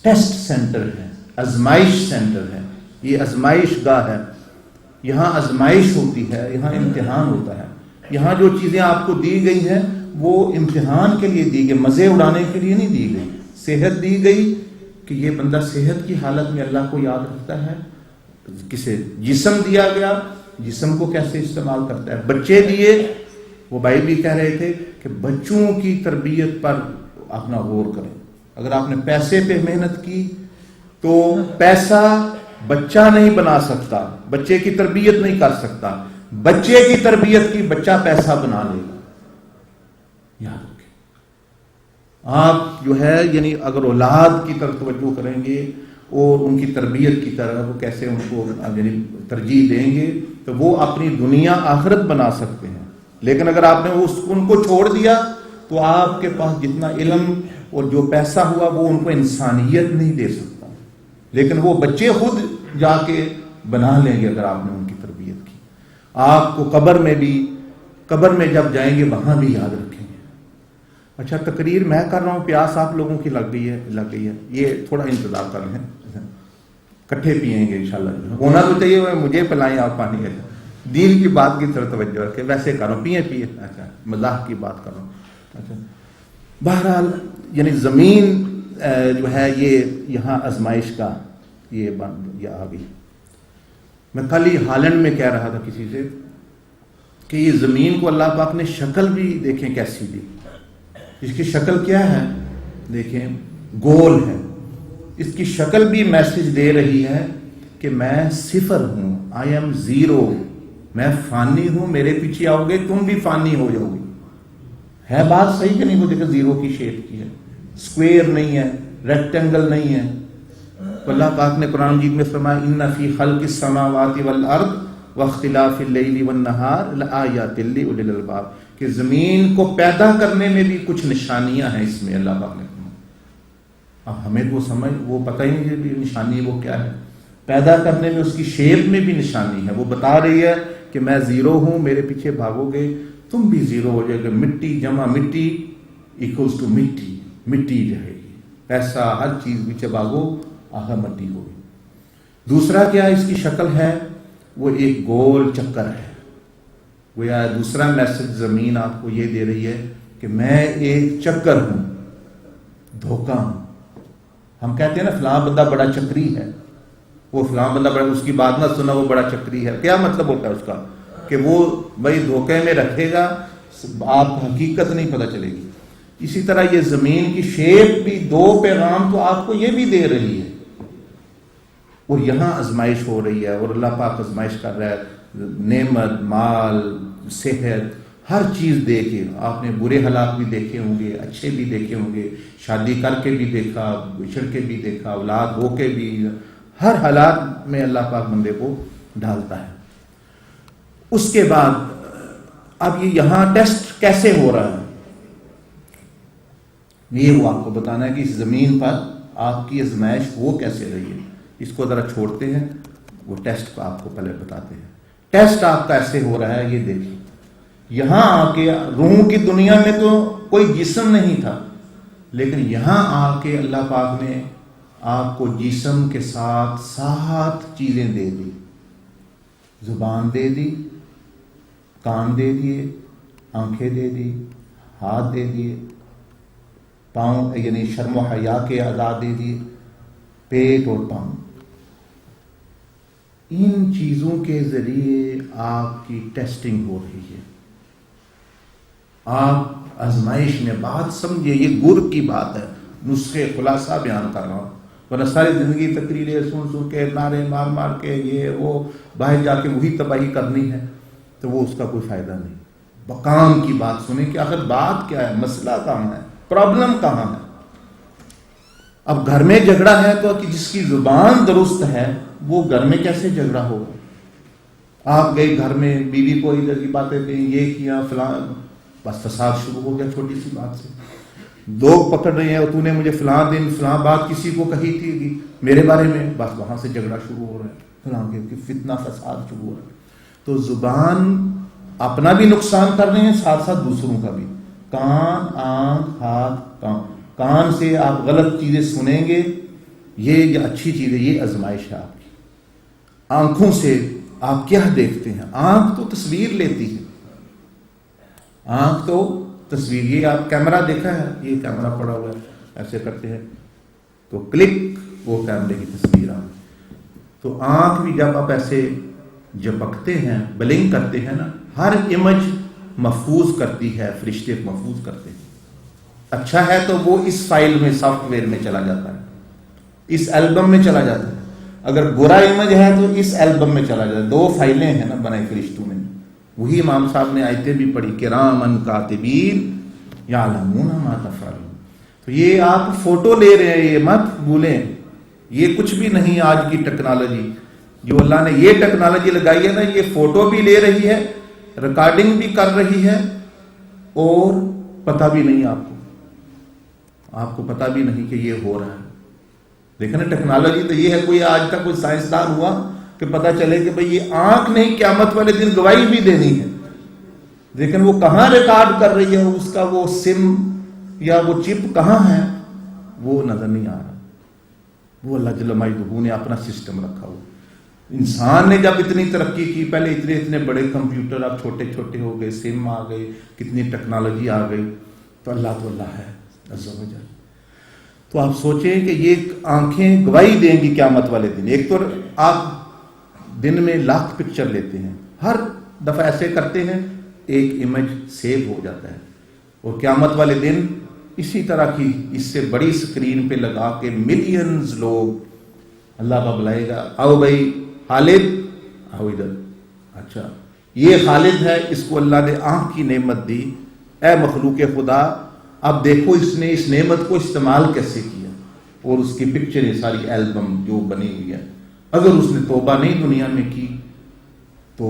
ٹیسٹ سینٹر ہے، آزمائش سینٹر ہے، یہ آزمائش گاہ ہے. یہاں آزمائش ہوتی ہے، یہاں امتحان ہوتا ہے. یہاں جو چیزیں آپ کو دی گئی ہیں وہ امتحان کے لیے دی گئی، مزے اڑانے کے لیے نہیں دی گئی. صحت دی گئی کہ یہ بندہ صحت کی حالت میں اللہ کو یاد رکھتا ہے. کسے جسم دیا گیا، جسم کو کیسے استعمال کرتا ہے. بچے دیے، وہ بھائی بھی کہہ رہے تھے کہ بچوں کی تربیت پر اپنا غور کریں. اگر آپ نے پیسے پہ محنت کی تو پیسہ بچہ نہیں بنا سکتا، بچے کی تربیت نہیں کر سکتا. بچے کی تربیت کی بچہ پیسہ بنا لے گا. یاد رکھیں آپ جو ہے یعنی اگر اولاد کی طرف توجہ کریں گے اور ان کی تربیت کی طرف وہ کیسے ان کو یعنی ترجیح دیں گے تو وہ اپنی دنیا آخرت بنا سکتے ہیں. لیکن اگر آپ نے ان کو چھوڑ دیا تو آپ کے پاس جتنا علم اور جو پیسہ ہوا وہ ان کو انسانیت نہیں دے سکتا. لیکن وہ بچے خود جا کے بنا لیں گے اگر آپ نے ان کی تربیت کی. آپ کو قبر میں جب جائیں گے وہاں بھی یاد رکھیں گے اچھا تقریر میں کر رہا ہوں، پیاس آپ لوگوں کی لگ گئی ہے، یہ تھوڑا انتظار کر لیں، کٹھے پئیں گے انشاءاللہ، ہونا تو چاہیے، مجھے پلائیں آپ پانی ہے، دین کی بات کی طرف توجہ رکھیں، ویسے کر رہا ہوں پیئے، اچھا مزاح کی بات کر رہا ہوں. اچھا بہرحال یعنی زمین جو ہے یہ یہاں آزمائش کا یہ آ گئی. میں کل ہی ہالینڈ میں کہہ رہا تھا کسی سے کہ یہ زمین کو اللہ پاک نے شکل بھی دیکھیں کیسی دی. اس کی شکل کیا ہے دیکھیں، گول ہے. اس کی شکل بھی میسج دے رہی ہے کہ میں صفر ہوں، آئی ایم زیرو، میں فانی ہوں، میرے پیچھے آؤ گے تم بھی فانی ہو جاؤ گے. ہے بات صحیح کہ نہیں؟ وہ دیکھیں زیرو کی شیپ کی ہے، اسکوئر نہیں ہے، ریکٹینگل نہیں ہے. تو اللہ پاک نے قرآن مجید میں فرمایا ان فی خلق السماوات والارض واختلاف اللیل والنہار لآیات لأولی الالباب، کہ زمین کو پیدا کرنے میں بھی کچھ نشانیاں ہیں اس میں. اللہ پاک نے فرمایا اب ہمیں وہ پتہ ہی نہیں کہ نشانی وہ کیا ہے. پیدا کرنے میں اس کی شیپ میں بھی نشانی ہے. وہ بتا رہی ہے کہ میں زیرو ہوں، میرے پیچھے بھاگو گے تم بھی زیرو ہو جائے گا. مٹی جمع مٹی ایکوز ٹو مٹی، مٹی رہے گی. پیسہ ہر چیز پیچھے بھاگو آخر مٹی ہوگی. دوسرا کیا اس کی شکل ہے؟ وہ ایک گول چکر ہے. وہ یا دوسرا میسج زمین آپ کو یہ دے رہی ہے کہ میں ایک چکر ہوں، دھوکہ ہوں. ہم کہتے ہیں نا فلاں بندہ بڑا چکری ہے، وہ فلاں بندہ بڑا، اس کی بات نہ سنا وہ بڑا چکری ہے. کیا مطلب ہوتا ہے اس کا؟ کہ وہ بھائی دھوکے میں رکھے گا، آپ کو حقیقت نہیں پتہ چلے گی. اسی طرح یہ زمین کی شیپ بھی دو پیغام تو آپ کو یہ بھی دے رہی ہے. اور یہاں آزمائش ہو رہی ہے، اور اللہ پاک آزمائش کر رہا ہے. نعمت، مال، صحت، ہر چیز دے کے. آپ نے برے حالات بھی دیکھے ہوں گے، اچھے بھی دیکھے ہوں گے، شادی کر کے بھی دیکھا، بچھڑ کے بھی دیکھا، اولاد ہو کے بھی. ہر حالات میں اللہ پاک بندے کو ڈالتا ہے. اس کے بعد اب یہ یہاں ٹیسٹ کیسے ہو رہا ہے یہ وہ آپ کو بتانا ہے کہ اس زمین پر آپ کی آزمائش وہ کیسے رہی ہے. اس کو ذرا چھوڑتے ہیں، وہ ٹیسٹ کو آپ کو پہلے بتاتے ہیں. ٹیسٹ آپ کا ایسے ہو رہا ہے، یہ دیکھیں. یہاں آ کے روح کی دنیا میں تو کوئی جسم نہیں تھا، لیکن یہاں آ کے اللہ پاک نے آپ کو جسم کے ساتھ 7 چیزیں دے دی. زبان دے دی، کان دے دیے، آنکھیں دے دی، ہاتھ دے دیے، پاؤں یعنی شرم و حیا کے اعضاء دے دیے، پیٹ اور پاؤں. ان چیزوں کے ذریعے آپ کی ٹیسٹنگ ہو رہی ہے. آپ آزمائش میں بات سمجھے، یہ گر کی بات ہے، نسخے خلاصہ بیان کر رہا ہوں. ورنہ ساری زندگی تقریریں سن کے، نعرے مار مار کے، یہ وہ باہر جا کے وہی تباہی کرنی ہے تو وہ اس کا کوئی فائدہ نہیں. کام کی بات سنیں کہ آخر بات کیا ہے، مسئلہ کہاں ہے، پرابلم کہاں ہے. اب گھر میں جھگڑا ہے تو جس کی زبان درست ہے وہ گھر میں کیسے جھگڑا ہوگا. آپ گئے گھر میں، بیوی کو ادھر کی باتیں کہیں، یہ کیا فلاں، بس فساد شروع ہو گیا چھوٹی سی بات سے. لوگ پکڑ رہے ہیں، تو نے مجھے فلاں دن فلاں بات کسی کو کہی تھی میرے بارے میں، بس وہاں سے جھگڑا شروع ہو رہا ہے، فلاں کے فتنہ فساد شروع ہو رہا ہے. تو زبان اپنا بھی نقصان کر رہے ہیں، ساتھ ساتھ دوسروں کا بھی. کان، آنکھ، ہاتھ، کان سے آپ غلط چیزیں سنیں گے، یہ اچھی چیز ہے، یہ آزمائش ہے آپ کی. آنکھوں سے آپ کیا دیکھتے ہیں؟ آنکھ تو تصویر لیتی ہے، آنکھ تو تصویر. یہ آپ کیمرہ دیکھا ہے، یہ کیمرہ پڑا ہوا ہے، ایسے کرتے ہیں تو کلک، وہ کیمرے کی تصویر آ. تو آنکھ بھی جب آپ ایسے جھپکتے ہیں، بلنگ کرتے ہیں نا، ہر امیج محفوظ کرتی ہے، فرشتے محفوظ کرتے ہیں. اچھا ہے تو وہ اس فائل میں، سافٹ ویئر میں چلا جاتا ہے، اس البم میں چلا جاتا ہے. اگر برا امیج ہے تو اس البم میں چلا جاتا ہے. 2 فائلیں ہیں نا بنائی فرشتوں نے. وہی امام صاحب نے آیتیں بھی پڑھی، کرامن کاتبین یعلمون ما تفعلون. تو یہ آپ فوٹو لے رہے ہیں، یہ مت بھولیں، یہ کچھ بھی نہیں. آج کی ٹیکنالوجی جو اللہ نے یہ ٹیکنالوجی لگائی ہے نا، یہ فوٹو بھی لے رہی ہے، ریکارڈنگ بھی کر رہی ہے، اور پتہ بھی نہیں آپ کو پتہ بھی نہیں کہ یہ ہو رہا ہے. دیکھیں نا ٹیکنالوجی تو یہ ہے. کوئی آج تک کوئی سائنسدان ہوا کہ پتہ چلے کہ بھئی یہ آنکھ نہیں قیامت والے دن گواہی بھی دینی ہے، لیکن وہ کہاں ریکارڈ کر رہی ہے، اس کا وہ سم یا وہ چپ کہاں ہے وہ نظر نہیں آ رہا. وہ اللہ جل مجدہ نے اپنا سسٹم رکھا ہوا. انسان نے جب اتنی ترقی کی، پہلے اتنے بڑے کمپیوٹر، اب چھوٹے چھوٹے ہو گئے، سم آ گئے، کتنی ٹیکنالوجی آ گئی، تو اللہ ہے عز و جل. تو آپ سوچیں کہ یہ آنکھیں گواہی دیں گی قیامت والے دن. ایک تو آپ دن میں 1,00,000 پکچر لیتے ہیں، ہر دفعہ ایسے کرتے ہیں ایک امیج سیو ہو جاتا ہے، اور قیامت والے دن اسی طرح کی اس سے بڑی اسکرین پہ لگا کے ملینز لوگ اللہ کا بلائے گا، آؤ بھائی خالد آؤ ادھر. اچھا یہ خالد ہے، اس کو اللہ نے آنکھ کی نعمت دی، اے مخلوق خدا اب دیکھو اس نے اس نعمت کو استعمال کیسے کیا. اور اس کی پکچر ساری البم جو بنی ہوئی ہے. اگر اس نے توبہ نہیں دنیا میں کی تو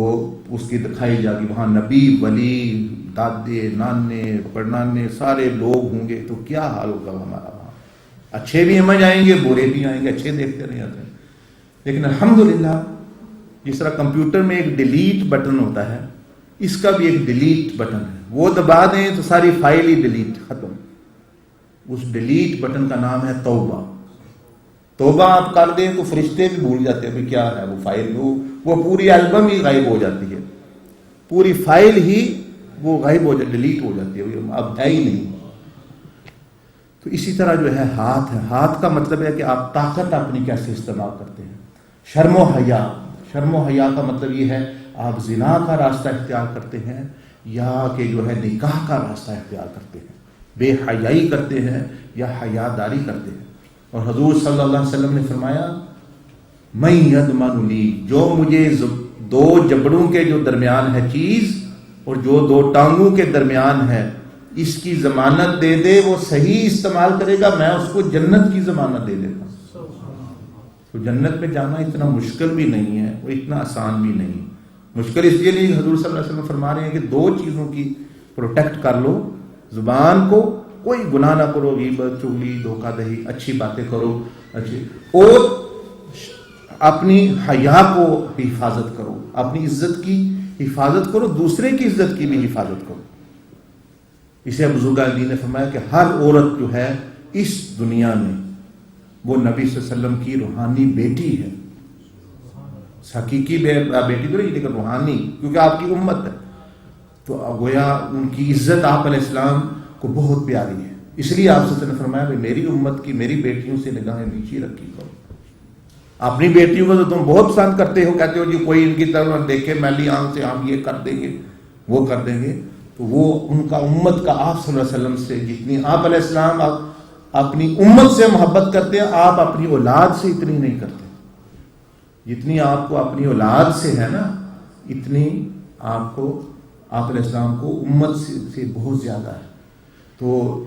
اس کی دکھائی جائے گی، وہاں نبی ولی دادے نانے پڑنانے سارے لوگ ہوں گے، تو کیا حال ہوگا ہمارا. وہاں اچھے بھی سمجھ آئیں گے، برے بھی آئیں گے، اچھے دیکھتے نہیں آتے. لیکن الحمدللہ جس طرح کمپیوٹر میں ایک ڈیلیٹ بٹن ہوتا ہے، اس کا بھی ایک ڈیلیٹ بٹن ہے. وہ دبا دیں تو ساری فائل ہی ڈیلیٹ ختم. اس ڈیلیٹ بٹن کا نام ہے توبہ. توبہ آپ کر دیں تو فرشتے بھی بھول جاتے ہیں کیا ہے وہ فائل، وہ پوری البم ہی غائب ہو جاتی ہے، پوری فائل ہی وہ غائب ہو جاتی، ڈیلیٹ ہو جاتی ہے، اب ہے ہی نہیں. تو اسی طرح جو ہے ہاتھ ہے. ہاتھ کا مطلب ہے کہ آپ طاقت اپنی کیسے استعمال کرتے ہیں. شرم و حیا، شرم و حیا کا مطلب یہ ہے آپ زنا کا راستہ اختیار کرتے ہیں یا کہ جو ہے نکاح کا راستہ اختیار کرتے ہیں، بے حیائی کرتے ہیں یا حیاداری کرتے ہیں. اور حضور صلی اللہ علیہ وسلم نے فرمایا من یضمن لی، جو مجھے 2 جبڑوں کے جو درمیان ہے چیز اور جو 2 ٹانگوں کے درمیان ہے اس کی ضمانت دے دے، وہ صحیح استعمال کرے گا، میں اس کو جنت کی ضمانت دے دیتا ہوں. تو جنت میں جانا اتنا مشکل بھی نہیں ہے، وہ اتنا آسان بھی نہیں. مشکل اس لیے نہیں، حضور صلی اللہ علیہ وسلم فرما رہے ہیں کہ 2 چیزوں کی پروٹیکٹ کر لو. زبان کو کوئی گناہ نہ کرو، غیبت چغلی دھوکہ دہی، اچھی باتیں کرو اچھی، اور اپنی حیا کو حفاظت کرو، اپنی عزت کی حفاظت کرو، دوسرے کی عزت کی بھی حفاظت کرو. اسے بزرگان دین نے فرمایا کہ ہر عورت جو ہے اس دنیا میں وہ نبی صلی اللہ علیہ وسلم کی روحانی بیٹی ہے. حقیقی بیٹی تو نہیں لیکن روحانی، کیونکہ آپ کی امت ہے. تو گویا ان کی عزت آپ علیہ السلام کو بہت پیاری ہے. اس لیے آپ صلی اللہ علیہ وسلم نے فرمایا کہ میری امت کی، میری بیٹیوں سے نگاہیں نیچی رکھی کرو. اپنی بیٹیوں کو تو تم بہت پسند کرتے ہو، کہتے ہو جی کوئی ان کی طرف دیکھے میلی آنکھ سے ہم یہ کر دیں گے وہ کر دیں گے. تو وہ ان کا امت کا آپ صلی اللہ علیہ وسلم سے جتنی آپ علیہ السلام اپنی امت سے محبت کرتے ہیں، آپ اپنی اولاد سے اتنی نہیں کرتے. جتنی آپ کو اپنی اولاد سے ہے نا، اتنی آپ کو آپ علیہ السلام کو امت سے بہت زیادہ ہے. تو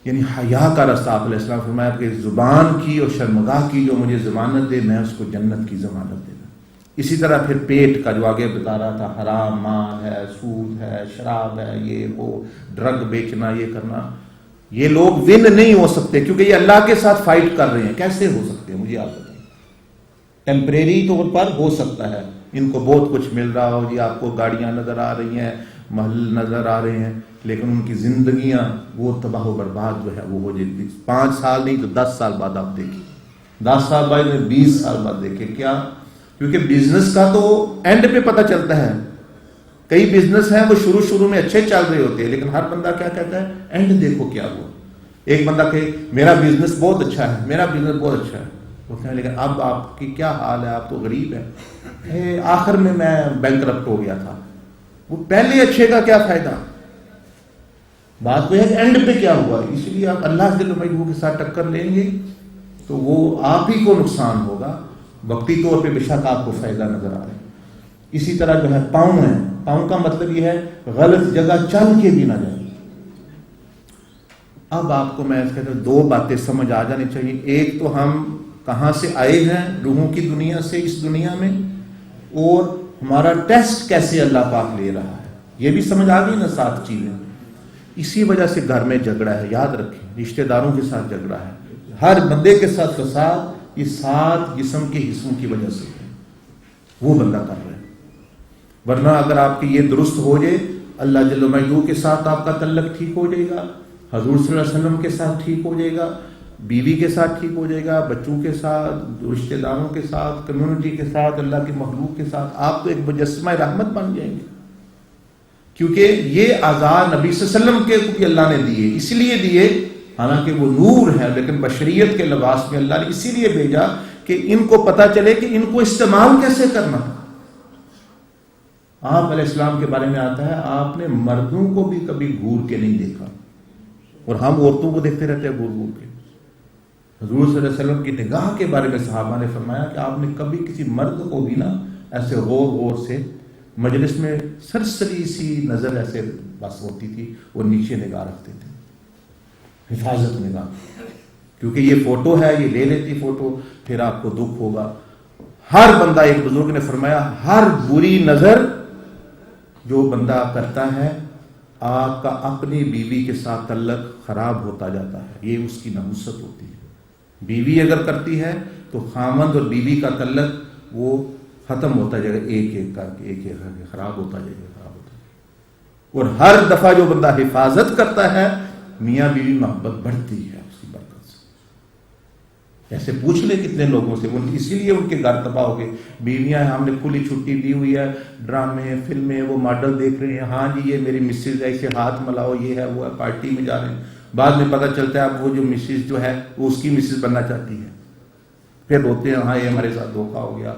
یعنی حیا کا راستہ آپ علیہ السلام فرمایا کہ زبان کی اور شرمگاہ کی جو مجھے ضمانت دے، میں اس کو جنت کی ضمانت دے. اسی طرح پھر پیٹ کا جو آگے بتا رہا تھا، حرام مال ہے، سود ہے، شراب ہے، یہ وہ ڈرگ بیچنا، یہ کرنا، یہ لوگ ون نہیں ہو سکتے کیونکہ یہ اللہ کے ساتھ فائٹ کر رہے ہیں. کیسے ہو سکتے ہیں مجھے آپ بتائیں. ٹیمپریری طور پر ہو سکتا ہے، ان کو بہت کچھ مل رہا ہو، جی آپ کو گاڑیاں نظر آ رہی ہیں، محل نظر آ رہے ہیں، لیکن ان کی زندگیاں وہ تباہ و برباد جو ہے وہ ہو جاتی. 5 سال نہیں تو 10 سال بعد آپ دیکھیں، 10 سال بعد 20 سال بعد دیکھیں. کیا؟ کیونکہ بزنس کا تو اینڈ پہ پتہ چلتا ہے. کئی بزنس ہیں وہ شروع میں اچھے چل رہے ہوتے ہیں، لیکن ہر بندہ کیا کہتا ہے اینڈ دیکھو کیا ہوا. ایک بندہ کہ میرا بزنس بہت اچھا ہے، میرا بزنس بہت اچھا ہے، وہ کہیں لیکن اب آپ کی کیا حال ہے، آپ تو غریب ہیں، آخر میں بینکرپٹ ہو گیا تھا. وہ پہلے اچھے کا کیا فائدہ. بات تو ہے کہ اینڈ پہ کیا ہوا. اس لیے آپ اللہ جل مجدہ کے ساتھ ٹکر لیں گے تو وہ آپ ہی کو نقصان ہوگا. وقتی طور پہ بے شک آپ کو فائدہ نظر آ رہا ہے. اسی طرح جو ہے پاؤں ہے، پاؤں کا مطلب یہ ہے غلط جگہ چل کے بھی نہ جائیں. اب آپ کو میں کہتا ہوں 2 باتیں سمجھ آ جانی چاہیے. ایک تو ہم کہاں سے آئے ہیں، روحوں کی دنیا سے اس دنیا میں، اور ہمارا ٹیسٹ کیسے اللہ پاک لے رہا ہے، یہ بھی سمجھ آ گئی نا 7 چیزیں. اسی وجہ سے گھر میں جھگڑا ہے، یاد رکھیں، رشتہ داروں کے ساتھ جھگڑا ہے، ہر بندے کے ساتھ فساد یہ 7 جسم کے حصوں کی وجہ سے ہے، وہ بندہ کر رہا ہے. ورنہ اگر آپ کی یہ درست ہو جائے، اللہ جل مجدہ کے ساتھ آپ کا تعلق ٹھیک ہو جائے گا، حضور صلی اللہ علیہ وسلم کے ساتھ ٹھیک ہو جائے گا، بیوی کے ساتھ ٹھیک ہو جائے گا، بچوں کے ساتھ، رشتہ داروں کے ساتھ، کمیونٹی کے ساتھ، اللہ کے مخلوق کے ساتھ، آپ تو ایک مجسمہ رحمت بن جائیں گے. کیونکہ یہ اعضاء نبی صلی اللہ علیہ وسلم کے کو بھی اللہ نے دیے، اسی لیے دیے، حالانکہ وہ نور ہے لیکن بشریت کے لباس میں اللہ نے اسی لیے بھیجا کہ ان کو پتہ چلے کہ ان کو استعمال کیسے کرنا. آپ علیہ السلام کے بارے میں آتا ہے آپ نے مردوں کو بھی کبھی گھور کے نہیں دیکھا، اور ہم عورتوں کو دیکھتے رہتے ہیں گھور گھور کے. حضور صلی اللہ علیہ وسلم کی نگاہ کے بارے میں صحابہ نے فرمایا کہ آپ نے کبھی کسی مرد کو بھی نا ایسے غور غور سے مجلس میں سرسری سی نظر ایسے بس ہوتی تھی، وہ نیچے نگاہ رکھتے تھے، حفاظت نگاہ. کیونکہ یہ فوٹو ہے، یہ لے لیتی فوٹو، پھر آپ کو دکھ ہوگا. ہر بندہ، ایک بزرگ نے فرمایا، ہر بری نظر جو بندہ کرتا ہے آپ کا اپنی بیوی کے ساتھ تعلق خراب ہوتا جاتا ہے، یہ اس کی نحوست ہوتی ہے. بیوی اگر کرتی ہے تو خامند اور بیوی کا تعلق وہ ختم ہوتا جائے گا، ایک ایک کر کے، ایک ایک کر کے خراب ہوتا جائے گا، خراب ہوتا جائے گا. اور ہر دفعہ جو بندہ حفاظت کرتا ہے میاں بیوی محبت بڑھتی ہے اس کی برکت سے. ایسے پوچھ لے کتنے لوگوں سے، اسی لیے ان کے گھر تباہ ہو گئے. بیویاں ہم نے کھلی چھٹی دی ہوئی ہے، ڈرامے فلمیں وہ ماڈل دیکھ رہے ہیں، ہاں جی یہ میری مسز ایسے ہاتھ ملاؤ، یہ ہے وہ ہے، پارٹی میں جا رہے ہیں. بعد میں پتہ چلتا ہے اب وہ جو مسز جو ہے وہ اس کی مسز بننا چاہتی ہے، پھر روتے ہیں ہاں یہ ہمارے ساتھ دھوکہ ہو گیا.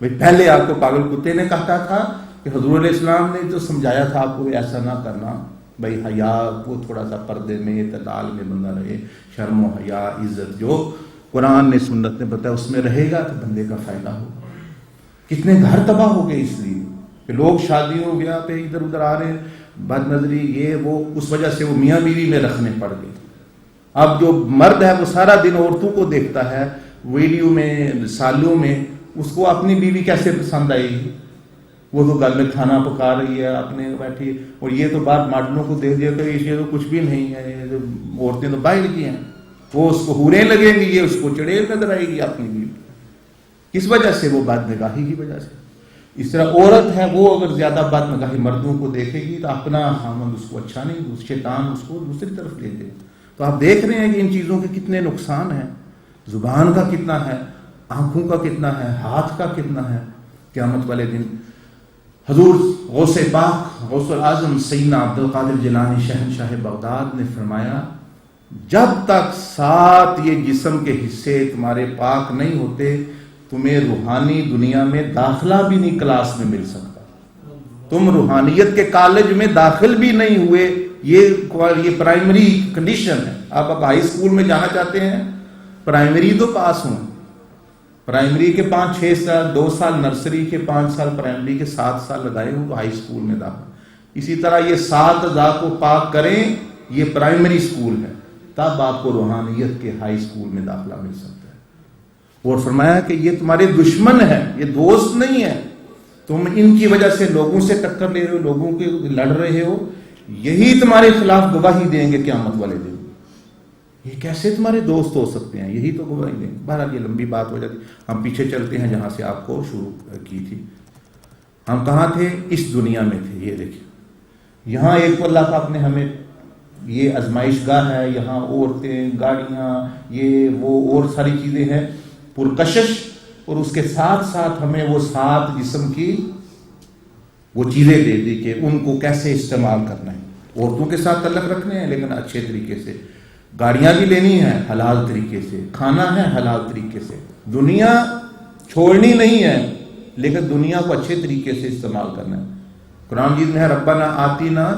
بھائی پہلے آپ کو پاگل کتے نے کہا تھا کہ حضور علیہ السلام نے جو سمجھایا تھا آپ کو ایسا نہ کرنا، بھائی حیا وہ تھوڑا سا پردے میں اعتدال میں بندہ رہے، شرم و حیا عزت جو قرآن نے سنت نے بتایا اس میں رہے گا تو بندے کا فائدہ ہوگا. کتنے گھر تباہ ہو گئے اس لیے کہ لوگ شادیوں بیاہ پہ ادھر ادھر آ رہے ہیں، بد نظری یہ وہ، اس وجہ سے وہ میاں بیوی میں رکھنے پڑ گئے. اب جو مرد ہے وہ سارا دن عورتوں کو دیکھتا ہے ویڈیو میں، سالوں میں، اس کو اپنی بیوی کیسے پسند آئے گی؟ وہ تو گھر میں کھانا پکا رہی ہے اپنے بیٹھی، اور یہ تو باہر ماڈلوں کو دیکھ دیا کہ یہ تو کچھ بھی نہیں ہے، یہ عورتیں تو باہر کی ہیں، وہ اس کو حوریں لگیں گی، یہ اس کو چڑیل نظر آئے گی اپنی بیوی. کس وجہ سے؟ وہ بد نگاہی کی وجہ سے. اس طرح عورت ہے وہ اگر زیادہ بد نگاہی مردوں کو دیکھے گی تو اپنا خامند اس کو اچھا نہیں، شیطان اس کو دوسری طرف لے دے. تو آپ دیکھ رہے ہیں کہ ان چیزوں کے کتنے نقصان ہیں. زبان کا کتنا ہے، آنکھوں کا کتنا ہے، ہاتھ کا کتنا ہے. قیامت والے دن حضور غوث پاک غوث الاعظم سیدنا عبد القادر جیلانی شہنشاہ بغداد نے فرمایا جب تک 7 یہ جسم کے حصے تمہارے پاک نہیں ہوتے تمہیں روحانی دنیا میں داخلہ بھی نہیں کلاس میں مل سکتا. تم روحانیت کے کالج میں داخل بھی نہیں ہوئے. یہ پرائمری کنڈیشن ہے. آپ ہائی اسکول میں جانا چاہتے ہیں، پرائمری تو پاس ہوں، پرائمری کے 5-6 سال، 2 سال نرسری کے، 5 سال پرائمری کے، 7 سال لگائے ہوں تو ہائی اسکول میں داخل. اسی طرح یہ 7 اعضاء کو پاک کریں، یہ پرائمری اسکول ہے، تب آپ کو روحانیت کے ہائی اسکول میں داخلہ مل سکتا ہے. اور فرمایا کہ یہ تمہارے دشمن ہے، یہ دوست نہیں ہے. تم ان کی وجہ سے لوگوں سے ٹکر لے رہے ہو، لوگوں کے لڑ رہے ہو، یہی تمہارے خلاف گواہی دیں گے قیامت والے دن. یہ کیسے تمہارے دوست ہو سکتے ہیں؟ یہی تو گواہی دیں گے. بہرحال یہ لمبی بات ہو جاتی، ہم پیچھے چلتے ہیں جہاں سے آپ کو شروع کی تھی. ہم کہاں تھے؟ اس دنیا میں تھے. یہ دیکھیں یہاں ایک تو اللہ پاک نے ہمیں یہ آزمائش گاہ ہے، یہاں عورتیں، گاڑیاں، یہ وہ اور ساری چیزیں ہیں پرکشش، اور اس کے ساتھ ساتھ ہمیں وہ 7 جسم کی وہ چیزیں دے دی کہ ان کو کیسے استعمال کرنا ہے. عورتوں کے ساتھ تعلق رکھنے ہیں لیکن اچھے طریقے سے، گاڑیاں بھی لینی ہے حلال طریقے سے، کھانا ہے حلال طریقے سے، دنیا چھوڑنی نہیں ہے لیکن دنیا کو اچھے طریقے سے استعمال کرنا ہے. قرآن مجید میں ہے ربنا آتینا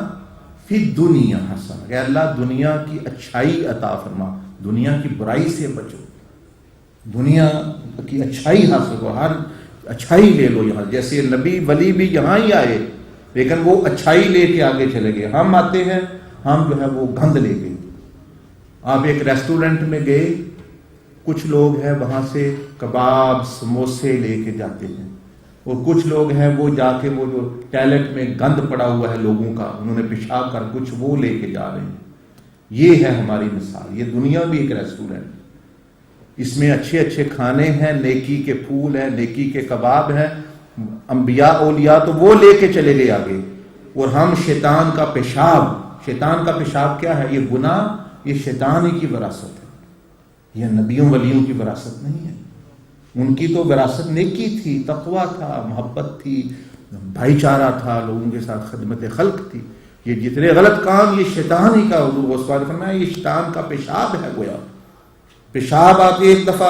فی دنیا حسنہ، کہ اللہ دنیا کی اچھائی عطا فرما، دنیا کی برائی سے بچو، دنیا کی اچھائی حاصل کرو، ہر اچھائی لے لو. یہاں جیسے نبی ولی بھی یہاں ہی آئے لیکن وہ اچھائی لے کے آگے چلے گئے. ہم آتے ہیں ہم جو ہے وہ گند لے گئے. آپ ایک ریسٹورنٹ میں گئے، کچھ لوگ ہیں وہاں سے کباب سموسے لے کے جاتے ہیں، اور کچھ لوگ ہیں وہ جا کے وہ جو ٹوائلٹ میں گند پڑا ہوا ہے لوگوں کا، انہوں نے پیشاب کر کچھ وہ لے کے جا رہے ہیں. یہ ہے ہماری مثال. یہ دنیا بھی ایک ریسٹورنٹ، اس میں اچھے اچھے کھانے ہیں، نیکی کے پھول ہیں، نیکی کے کباب ہیں. انبیاء اولیاء تو وہ لے کے چلے گئے آگے، اور ہم شیطان کا پیشاب، شیطان کا پیشاب کیا ہے؟ یہ گناہ، یہ شیطان ہی کی وراثت ہے، یہ نبیوں ولیوں کی وراثت نہیں ہے۔ ان کی تو وراثت نیکی تھی، تقوی تھا، محبت تھی، بھائی چارہ تھا، لوگوں کے ساتھ خدمت خلق تھی۔ یہ جتنے غلط کام یہ شیطان ہی کا، حضور غوث پاک نے فرمایا یہ شیطان کا پیشاب ہے۔ گویا پیشاب آپ ایک دفعہ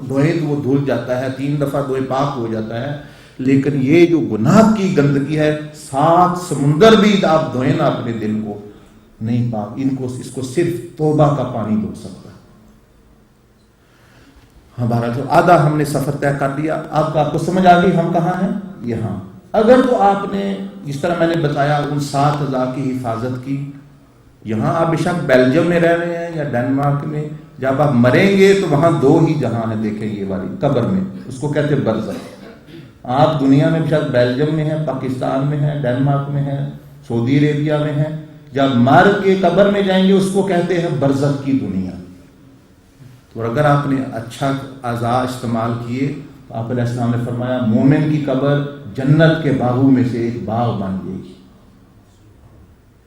دھوئیں تو وہ دھل جاتا ہے، 3 دفعہ دھوئیں پاک ہو جاتا ہے، لیکن یہ جو گناہ کی گندگی ہے 7 سمندر بھی آپ دھوئیں نا اپنے دل کو نہیں پاک، اس کو صرف توبہ کا پانی دھو سکتا ہے۔ ہمارا تو آدھا ہم نے سفر طے کر لیا، اب آپ کو سمجھ آ گئی ہم کہاں ہیں؟ یہاں۔ اگر تو آپ نے جس طرح میں نے بتایا ان 7 اعضاء کی حفاظت کی، یہاں آپ بے شک بیلجیم میں رہ رہے ہیں یا ڈنمارک میں، جب آپ مریں گے تو وہاں 2 ہی جہاں ہیں، دیکھیں یہ والی قبر میں، اس کو کہتے ہیں برزخ۔ آپ دنیا میں بے شک بیلجیم میں ہیں، پاکستان میں ہیں، ڈنمارک میں ہیں، سعودی عربیہ میں ہیں، جب مر کے قبر میں جائیں گے اس کو کہتے ہیں برزخ کی دنیا۔ اور اگر آپ نے اچھا اعضاء استعمال کیے تو آپ علیہ السلام نے فرمایا مومن کی قبر جنت کے باغوں میں سے ایک باغ بن جائے گی۔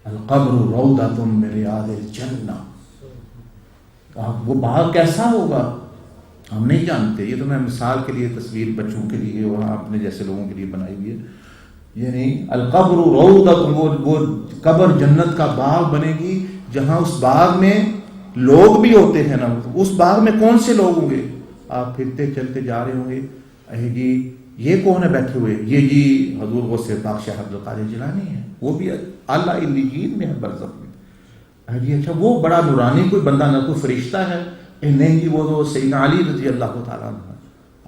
القبر روضۃ من ریاض الجنہ۔ وہ باغ کیسا ہوگا ہم نہیں جانتے، یہ تو میں مثال کے لیے تصویر بچوں کے لیے اور اپنے جیسے لوگوں کے لیے بنائی ہوئی ہے، یعنی القبر روضۃ، وہ قبر جنت کا باغ بنے گی، جہاں اس باغ میں لوگ بھی ہوتے ہیں نا، اس باغ میں کون سے لوگ ہوں گے؟ آپ پھرتے چلتے جا رہے ہوں گے، اے جی یہ کون ہے بیٹھے ہوئے؟ یہ جی حضور غوث پاک شاہ عبد القادر جیلانی ہے، وہ بھی اعلیٰ علیین میں ہے برزخ میں۔ اے جی اچھا وہ بڑا نورانی کوئی بندہ نہ کوئی فرشتہ ہے؟ نہیں جی وہ تو سیدنا علی رضی اللہ تعالیٰ عنہ،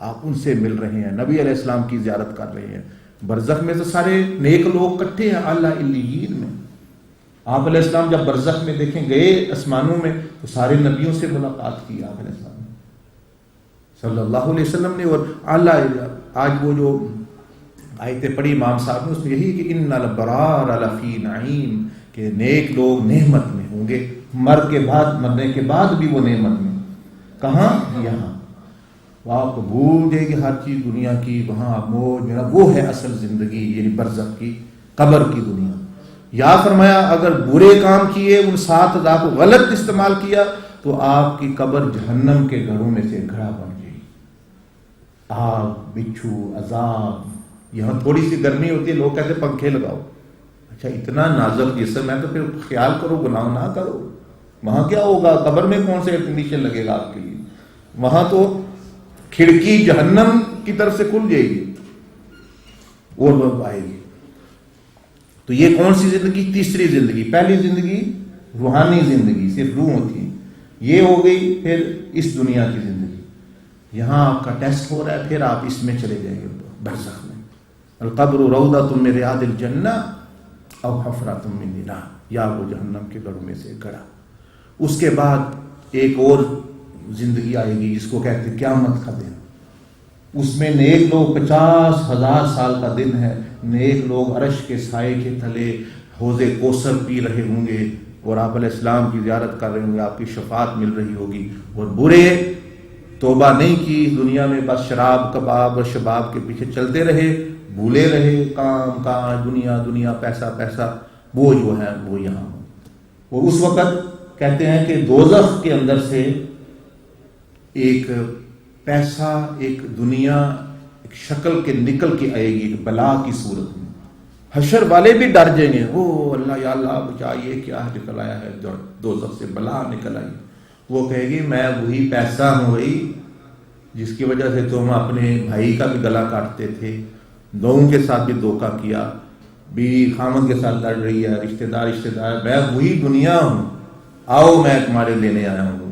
آپ ان سے مل رہے ہیں، نبی علیہ السلام کی زیارت کر رہے ہیں۔ برزخ میں تو سارے نیک لوگ اکٹھے ہیں اعلیٰ علیین میں۔ آپ علیہ السلام جب برزخ میں دیکھیں گئے آسمانوں میں تو سارے نبیوں سے ملاقات کی آپ علیہ السلام صلی اللہ علیہ وسلم نے، اور اعلیٰ آج وہ جو آیتیں پڑھی امام صاحب نے اس میں یہی کہ ان الابرار لفی نعیم، کہ نیک لوگ نعمت میں ہوں گے، مرنے کے بعد بھی وہ نعمت میں۔ کہاں؟ یہاں۔ آپ کو بھول جائے گی ہر چیز دنیا کی، وہاں موج میرا، وہ ہے اصل زندگی، یعنی برزخ کی قبر کی دنیا۔ یا فرمایا اگر برے کام کیے، ان 7 اعضاء کو غلط استعمال کیا تو آپ کی قبر جہنم کے گھروں میں سے گھڑا بن جائے گی، آگ، بچھو، عذاب۔ یہاں تھوڑی سی گرمی ہوتی ہے، لوگ کہتے ہیں پنکھے لگاؤ، اچھا اتنا نازک جسم ہے تو پھر خیال کرو گناہ نہ کرو۔ وہاں کیا ہوگا؟ قبر میں کون سے ایئر کنڈیشن لگے گا آپ کے لیے؟ وہاں تو کھڑکی جہنم کی طرف سے کھل جائے گی اور وہ آئے گی۔ تو یہ کون سی زندگی؟ تیسری زندگی۔ پہلی زندگی روحانی زندگی، صرف روح ہوتی ہے، یہ ہو گئی۔ پھر اس دنیا کی زندگی، یہاں آپ کا ٹیسٹ ہو رہا ہے، پھر آپ اس میں چلے جائیں گے برزخ میں۔ القبر روضۃ من ریاض الجنہ او حفرۃ من النار، یا وہ جہنم کے گڑھوں میں سے گڑھا۔ اس کے بعد ایک اور زندگی آئے گی جس کو کہتے ہیں قیامت کا دن۔ اس میں نیک لوگ 50,000 سال کا دن ہے، نیک لوگ عرش کے سائے کے تلے حوض کوثر پی رہے ہوں گے اور آپ علیہ السلام کی زیارت کر رہے ہوں گے، آپ کی شفاعت مل رہی ہوگی۔ اور برے توبہ نہیں کی دنیا میں، بس شراب کباب اور شباب کے پیچھے چلتے رہے، بھولے رہے کام دنیا دنیا، پیسہ پیسہ، وہ جو ہے وہ یہاں ہو۔ اور اس وقت کہتے ہیں کہ دوزخ کے اندر سے ایک پیسہ، ایک دنیا، ایک شکل کے نکل کے آئے گی، ایک بلا کی صورت میں۔ حشر والے بھی ڈر جائیں گے، او اللہ یا اللہ بچائیے، کیا نکل آیا ہے دوزخ سے، بلا نکل آئی۔ وہ کہے گی میں وہی پیسہ ہوں گئی جس کی وجہ سے تم اپنے بھائی کا بھی گلا کاٹتے تھے، لوگوں کے ساتھ بھی دھوکہ کیا، بیوی خامد کے ساتھ لڑ رہی ہے، رشتہ دار، میں وہی دنیا ہوں، آؤ میں تمہارے لینے آیا ہوں۔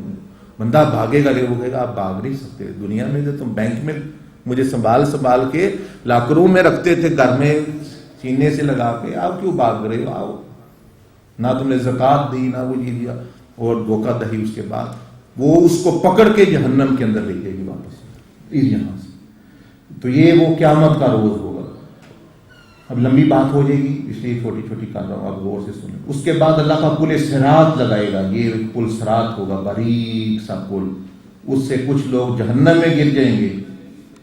بندہ بھاگے گا، وہ کہے گا آپ بھاگ نہیں سکتے، دنیا میں تو تم بینک میں مجھے سنبھال کے لاکروں میں رکھتے تھے، گھر میں سینے سے لگا کے، آپ کیوں بھاگ رہے ہو؟ آؤ، نہ تم نے زکوٰۃ دی، نہ وہ جی دیا، اور دھوکہ دہی۔ اس کے بعد وہ اس کو پکڑ کے جہنم کے اندر لے جائے گی واپس یہاں سے۔ تو یہ وہ قیامت کا روز ہوگا۔ اب لمبی بات ہو جائے گی اس لیے چھوٹی چھوٹی کر رہا ہوں، آپ غور سے سنیں۔ اس کے بعد اللہ کا پل صراط لگائے گا، یہ پل صراط ہوگا، باریک سا پل، اس سے کچھ لوگ جہنم میں گر جائیں گے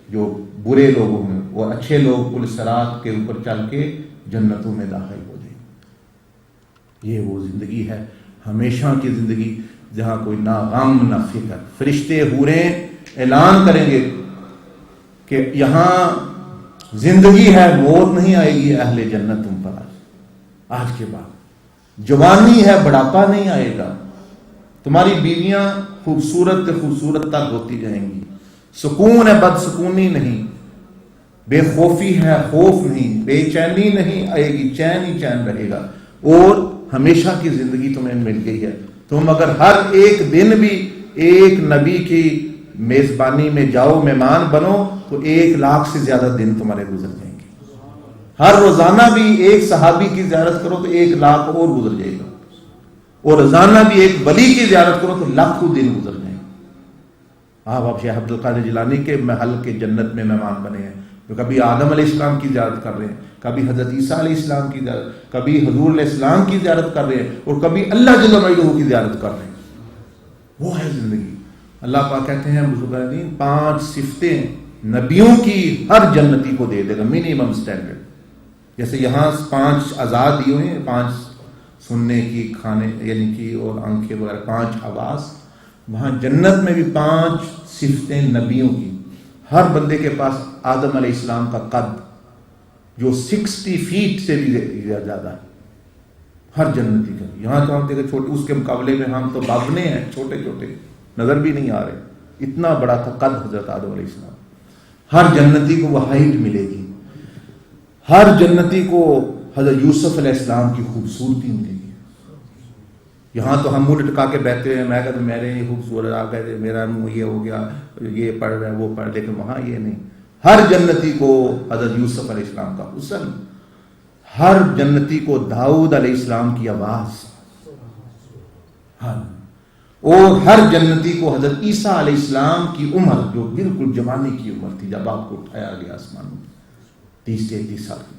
جو برے لوگوں میں، اور اچھے لوگ پل صراط کے اوپر چل کے جنتوں میں داخل ہو جائیں گے۔ یہ وہ زندگی ہے ہمیشہ کی زندگی جہاں کوئی نہ غم نہ فکر. فرشتے حوریں اعلان کریں گے کہ یہاں زندگی ہے، موت نہیں آئے گی اہل جنت تم پر آج کے بعد. جوانی ہے، بڑھاپا نہیں آئے گا. تمہاری بیویاں خوبصورت سے خوبصورت تر ہوتی جائیں گی. سکون ہے، بد سکونی نہیں. بے خوفی ہے، خوف نہیں. بے چینی نہیں آئے گی، چین ہی چین رہے گا. اور ہمیشہ کی زندگی تمہیں مل گئی ہے. تم اگر ہر ایک دن بھی ایک نبی کی میزبانی میں جاؤ، مہمان بنو، تو 1,00,000 سے زیادہ دن تمہارے گزر جائیں گے. ہر روزانہ بھی ایک صحابی کی زیارت کرو تو 1,00,000 اور گزر جائے گا. اور روزانہ بھی ایک ولی کی زیارت کرو تو لاکھوں دن گزر جائیں گے. آپ شیخ عبد القادر جیلانی کے محل کے جنت میں مہمان بنے ہیں. تو کبھی آدم علیہ السلام کی زیارت کر رہے ہیں، کبھی حضرت عیسیٰ علیہ السلام کی زیارت، کبھی حضور علیہ السلام کی زیارت کر رہے ہیں، اور کبھی اللہ جل مجدہ کی زیارت کر رہے ہیں. وہ ہے زندگی. اللہ پاک کہتے ہیں بزرگان 5 صفتیں نبیوں کی ہر جنتی کو دے دے گا، منیمم سٹینڈرڈ. جیسے یہاں 5 آزاد دیے ہوئے ہیں، 5 سننے کی، کھانے یعنی کی اور آنکھیں وغیرہ، 5 حواس. وہاں جنت میں بھی 5 صفتیں نبیوں کی. ہر بندے کے پاس آدم علیہ السلام کا قد جو 60 فیٹ سے بھی زیادہ ہے ہر جنتی کا. یہاں تو ہم دیکھیں چھوٹے، اس کے مقابلے میں ہم تو بابنے ہیں، چھوٹے چھوٹے نظر بھی نہیں آ رہے. اتنا بڑا تھا قد حضرت آدم علیہ السلام. ہر جنتی کو وہ ہائٹ ملے گی. ہر جنتی کو حضرت یوسف علیہ السلام کی خوبصورتی ملے گی. یہاں تو ہم منہ لٹکا کے بیٹھتے ہیں، میں کہتا ہوں میرے یہ خوبصورت، آپ کہتے ہیں میرا منہ یہ ہو گیا، یہ پڑھ رہا ہے وہ پڑھ، لیکن وہاں یہ نہیں. ہر جنتی کو حضرت یوسف علیہ السلام کا حسن، ہر جنتی کو داؤد علیہ السلام کی آواز، اور ہر جنتی کو حضرت عیسیٰ علیہ السلام کی عمر جو بالکل جوانی کی عمر تھی جب آپ کو اٹھایا گیا آسمان میں، 30 سے 31 سال کی.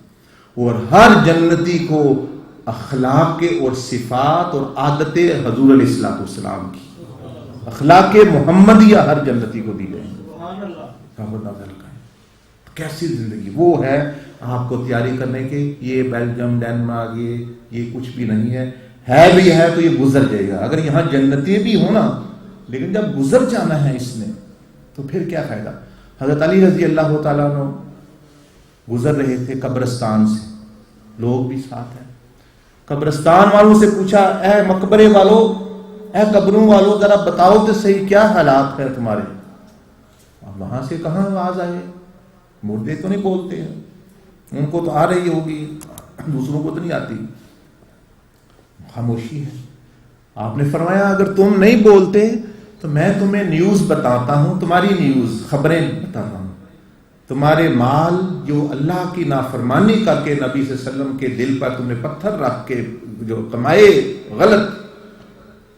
اور ہر جنتی کو اخلاق اور صفات اور عادتیں حضور علیہ السلام کی، اخلاق محمدیہ ہر جنتی کو دی گئی. کیسی زندگی وہ ہے آپ کو تیاری کرنے کی. یہ بیلجیم، ڈینمارک، یہ کچھ بھی نہیں ہے. ہے بھی ہے تو یہ گزر جائے گا. اگر یہاں جنتی بھی ہونا، لیکن جب گزر جانا ہے اس نے تو پھر کیا فائدہ. حضرت علی رضی اللہ تعالیٰ عنہ گزر رہے تھے قبرستان سے، لوگ بھی ساتھ ہیں. قبرستان والوں سے پوچھا، اے مقبرے والو، اے قبروں والو، ذرا بتاؤ تو صحیح کیا حالات ہیں تمہارے. اب وہاں سے کہاں آواز آئے؟ مردے تو نہیں بولتے ہیں، ان کو تو آ رہی ہوگی، دوسروں کو تو نہیں آتی. خاموشی ہے. آپ نے فرمایا اگر تم نہیں بولتے تو میں تمہیں نیوز بتاتا ہوں، تمہاری نیوز، خبریں بتاتا ہوں. تمہارے مال جو اللہ کی نافرمانی کر کے نبی صلی اللہ علیہ وسلم کے دل پر تم نے پتھر رکھ کے جو کمائے غلط،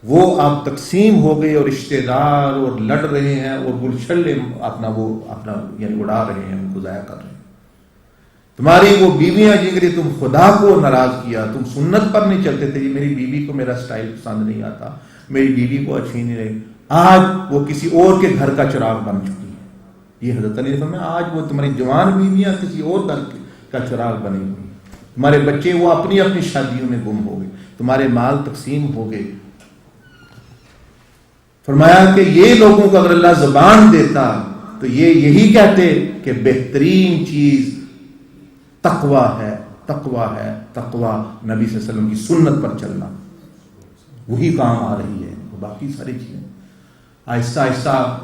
وہ آپ تقسیم ہو گئے، اور رشتہ دار اور لڑ رہے ہیں، اور گلچھلے اپنا یعنی اڑا رہے ہیں، ان کو ضائع کر رہے ہیں. تمہاری وہ بیویاں جن کے لیے تم خدا کو ناراض کیا، تم سنت پر نہیں چلتے تھے، میری بیوی کو میرا سٹائل پسند نہیں آتا، میری بیوی کو اچھی نہیں رہی، آج وہ کسی اور کے گھر کا چراغ بن چکی ہے. یہ حضرت علی نے فرمایا آج وہ تمہاری جوان بیویاں کسی اور گھر کا چراغ بنی ہوئی. تمہارے بچے وہ اپنی اپنی شادیوں میں گم ہو گئے، تمہارے مال تقسیم ہو گئے. فرمایا کہ یہ لوگوں کو اگر اللہ زبان دیتا تو یہ یہی کہتے کہ بہترین چیز تقویٰ ہے، تقویٰ ہے، تقویٰ، نبی صلی اللہ علیہ وسلم کی سنت پر چلنا، وہی کام آ رہی ہے. باقی ساری چیزیں آہستہ آہستہ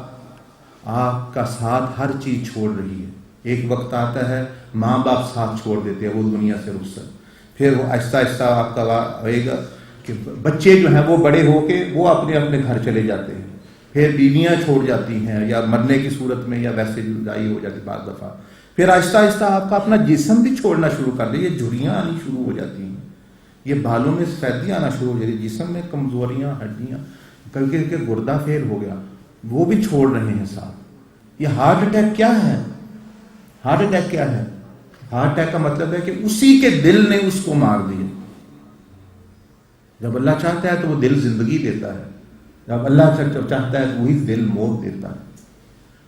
آپ کا ساتھ ہر چیز چھوڑ رہی ہے. ایک وقت آتا ہے ماں باپ ساتھ چھوڑ دیتے ہیں، وہ دنیا سے رخصت. پھر وہ آہستہ آہستہ آپ کا ہوئے گا کہ بچے جو ہیں وہ بڑے ہو کے وہ اپنے اپنے گھر چلے جاتے ہیں. پھر بیویاں چھوڑ جاتی ہیں، یا مرنے کی صورت میں، یا ویسے جدائی ہو جاتی بعض دفعہ. پھر آہستہ آہستہ آپ کا اپنا جسم بھی چھوڑنا شروع کر دے. یہ جھریاں آنی شروع ہو جاتی ہیں، یہ بالوں میں سفیدیاں آنا شروع ہو جاتی، جسم میں کمزوریاں، ہڈیاں، کل کے گردہ فیل ہو گیا، وہ بھی چھوڑ رہے ہیں ساتھ. یہ ہارٹ اٹیک کیا ہے؟ ہارٹ اٹیک کیا ہے؟ ہارٹ اٹیک کا مطلب ہے کہ اسی کے دل نے اس کو مار دیا. جب اللہ چاہتا ہے تو وہ دل زندگی دیتا ہے، جب اللہ چاہتا ہے تو وہی دل موت دیتا ہے.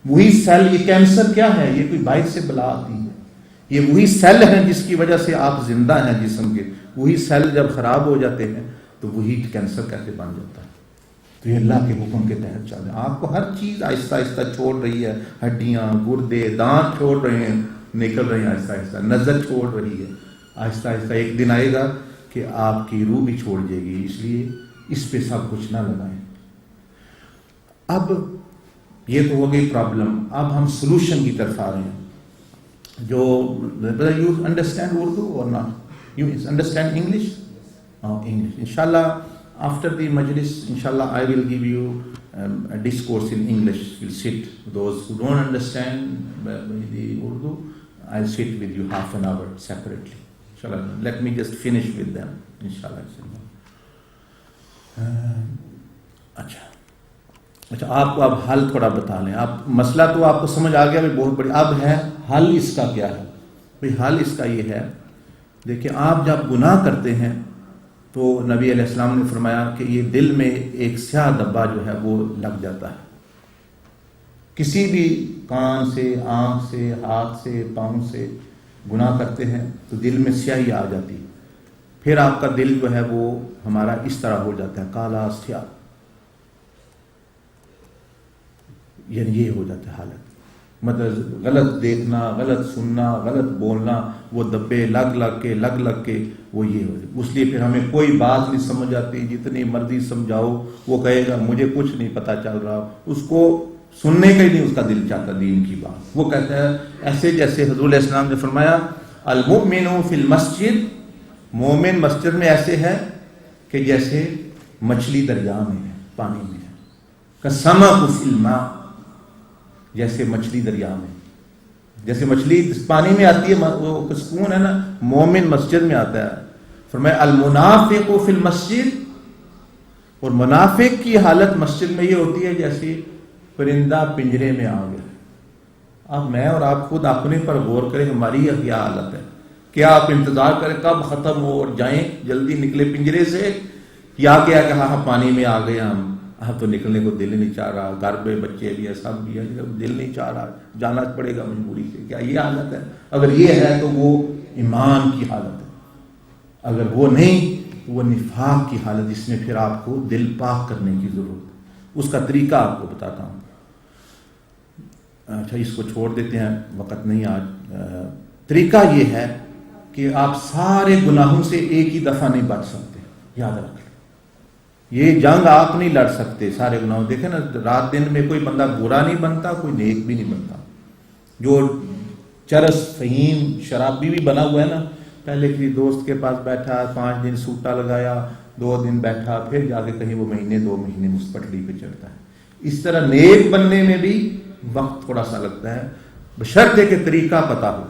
وہی سیل. یہ کینسر کیا ہے؟ یہ کوئی باعث سے بلا آتی ہے، یہ وہی سیل ہیں جس کی وجہ سے آپ زندہ ہیں جسم کے، وہی سیل جب خراب ہو جاتے ہیں تو وہی کینسر کیسے بن جاتا ہے. تو یہ اللہ کے حکم کے تحت چل رہے ہیں. آپ کو ہر چیز آہستہ آہستہ چھوڑ رہی ہے، ہڈیاں، گردے، دانت چھوڑ رہے ہیں، نکل رہے ہیں آہستہ آہستہ، نظر چھوڑ رہی ہے آہستہ آہستہ. ایک دن آئے گا کہ آپ کی روح بھی چھوڑ جائے گی. اس لیے اس پہ سب کچھ نہ لگائیں. اب یہ تو ہو گئی پرابلم. اب ہم سولوشن کی طرف آ رہے ہیں. جو یو انڈرسٹینڈ اردو اور not? You understand English? English. انشاءاللہ after the majlis, inshallah, I will give you a discourse in English. We'll sit. Those who don't understand the Urdu, I'll sit with you half an hour separately. Inshallah. Let me just finish with them. Inshallah. اچھا آپ کو اب حل تھوڑا بتا لیں. آپ مسئلہ تو آپ کو سمجھ آ گیا بہت بڑی. اب ہے حل اس کا کیا ہے؟ بھئی حل اس کا یہ ہے، دیکھیں آپ جب گناہ کرتے ہیں تو نبی علیہ السلام نے فرمایا کہ یہ دل میں ایک سیاہ دبا جو ہے وہ لگ جاتا ہے. کسی بھی کان سے، آنکھ سے، ہاتھ سے، پاؤں سے گناہ کرتے ہیں تو دل میں سیاہی آ جاتی ہے. پھر آپ کا دل جو ہے وہ ہمارا اس طرح ہو جاتا ہے، کالا سیاہ، یعنی یہ ہو جاتا ہے حالت. مطلب غلط دیکھنا، غلط سننا، غلط بولنا، وہ دبے لگ کے وہ یہ ہو جائے. اس لیے پھر ہمیں کوئی بات نہیں سمجھ آتی، جتنی مرضی سمجھاؤ وہ کہے گا مجھے کچھ نہیں پتہ چل رہا. اس کو سننے کا ہی نہیں اس کا دل چاہتا دین کی بات. وہ کہتا ہے ایسے جیسے حضور علیہ السلام نے فرمایا المؤمن فی المسجد، مومن مسجد میں ایسے ہے کہ جیسے مچھلی دریا میں ہے، پانی میں ہے. کالسمک فی الماء، جیسے مچھلی دریا میں، جیسے مچھلی پانی میں آتی ہے وہ سکون ہے نا، مومن مسجد میں آتا ہے. فرمایا المنافق فی المسجد، اور منافق کی حالت مسجد میں یہ ہوتی ہے جیسے پرندہ پنجرے میں آ گیا. اب میں اور آپ خود اپنے پر غور کریں، ہماری یہ کیا حالت ہے؟ کیا آپ انتظار کریں کب ختم ہو اور جائیں جلدی نکلے پنجرے سے، یا کیا کہ ہاں پانی میں آ گئے ہم، اب تو نکلنے کو دل نہیں چاہ رہا، گھر پہ بچے بھی ہے، سب بھی ہے، دل نہیں چاہ رہا، جانا پڑے گا مجبوری سے. کیا یہ حالت ہے؟ اگر یہ ہے تو وہ ایمان کی حالت ہے. اگر وہ نہیں تو وہ نفاق کی حالت، جس میں پھر آپ کو دل پاک کرنے کی ضرورت ہے. اس کا طریقہ آپ کو بتاتا ہوں. اچھا اس کو چھوڑ دیتے ہیں، وقت نہیں آج. طریقہ یہ ہے کہ آپ سارے گناہوں سے ایک ہی دفعہ نہیں بچ سکتے، یاد رکھ لیں. یہ جنگ آپ نہیں لڑ سکتے سارے گناہوں. دیکھیں نا رات دن میں کوئی بندہ برا نہیں بنتا، کوئی نیک بھی نہیں بنتا. جو چرس فہیم شرابی بھی بنا ہوا ہے نا، پہلے کسی دوست کے پاس بیٹھا، 5 دن سوٹا لگایا، 2 دن بیٹھا، پھر جا کے کہیں وہ مہینے 2 مہینے مسپٹلی پہ چڑھتا ہے. اس طرح نیک بننے میں بھی وقت تھوڑا سا لگتا ہے، بشرطے کہ طریقہ پتہ ہو.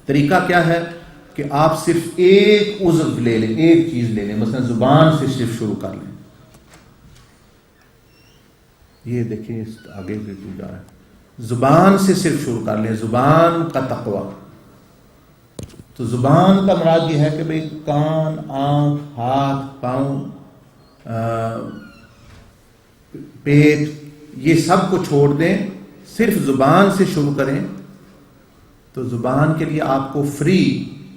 طریقہ کیا ہے کہ آپ صرف ایک عضو لے لیں، ایک چیز لے لیں. مثلا زبان سے صرف شروع کر لیں. یہ دیکھیں اس آگے بھی جا رہا ہے. زبان سے صرف شروع کر لیں. زبان کا تقوی. تو زبان کا مراد یہ ہے کہ بھئی کان، آنکھ، ہاتھ، پاؤں، پیٹ، یہ سب کو چھوڑ دیں، صرف زبان سے شروع کریں. تو زبان کے لیے آپ کو فری،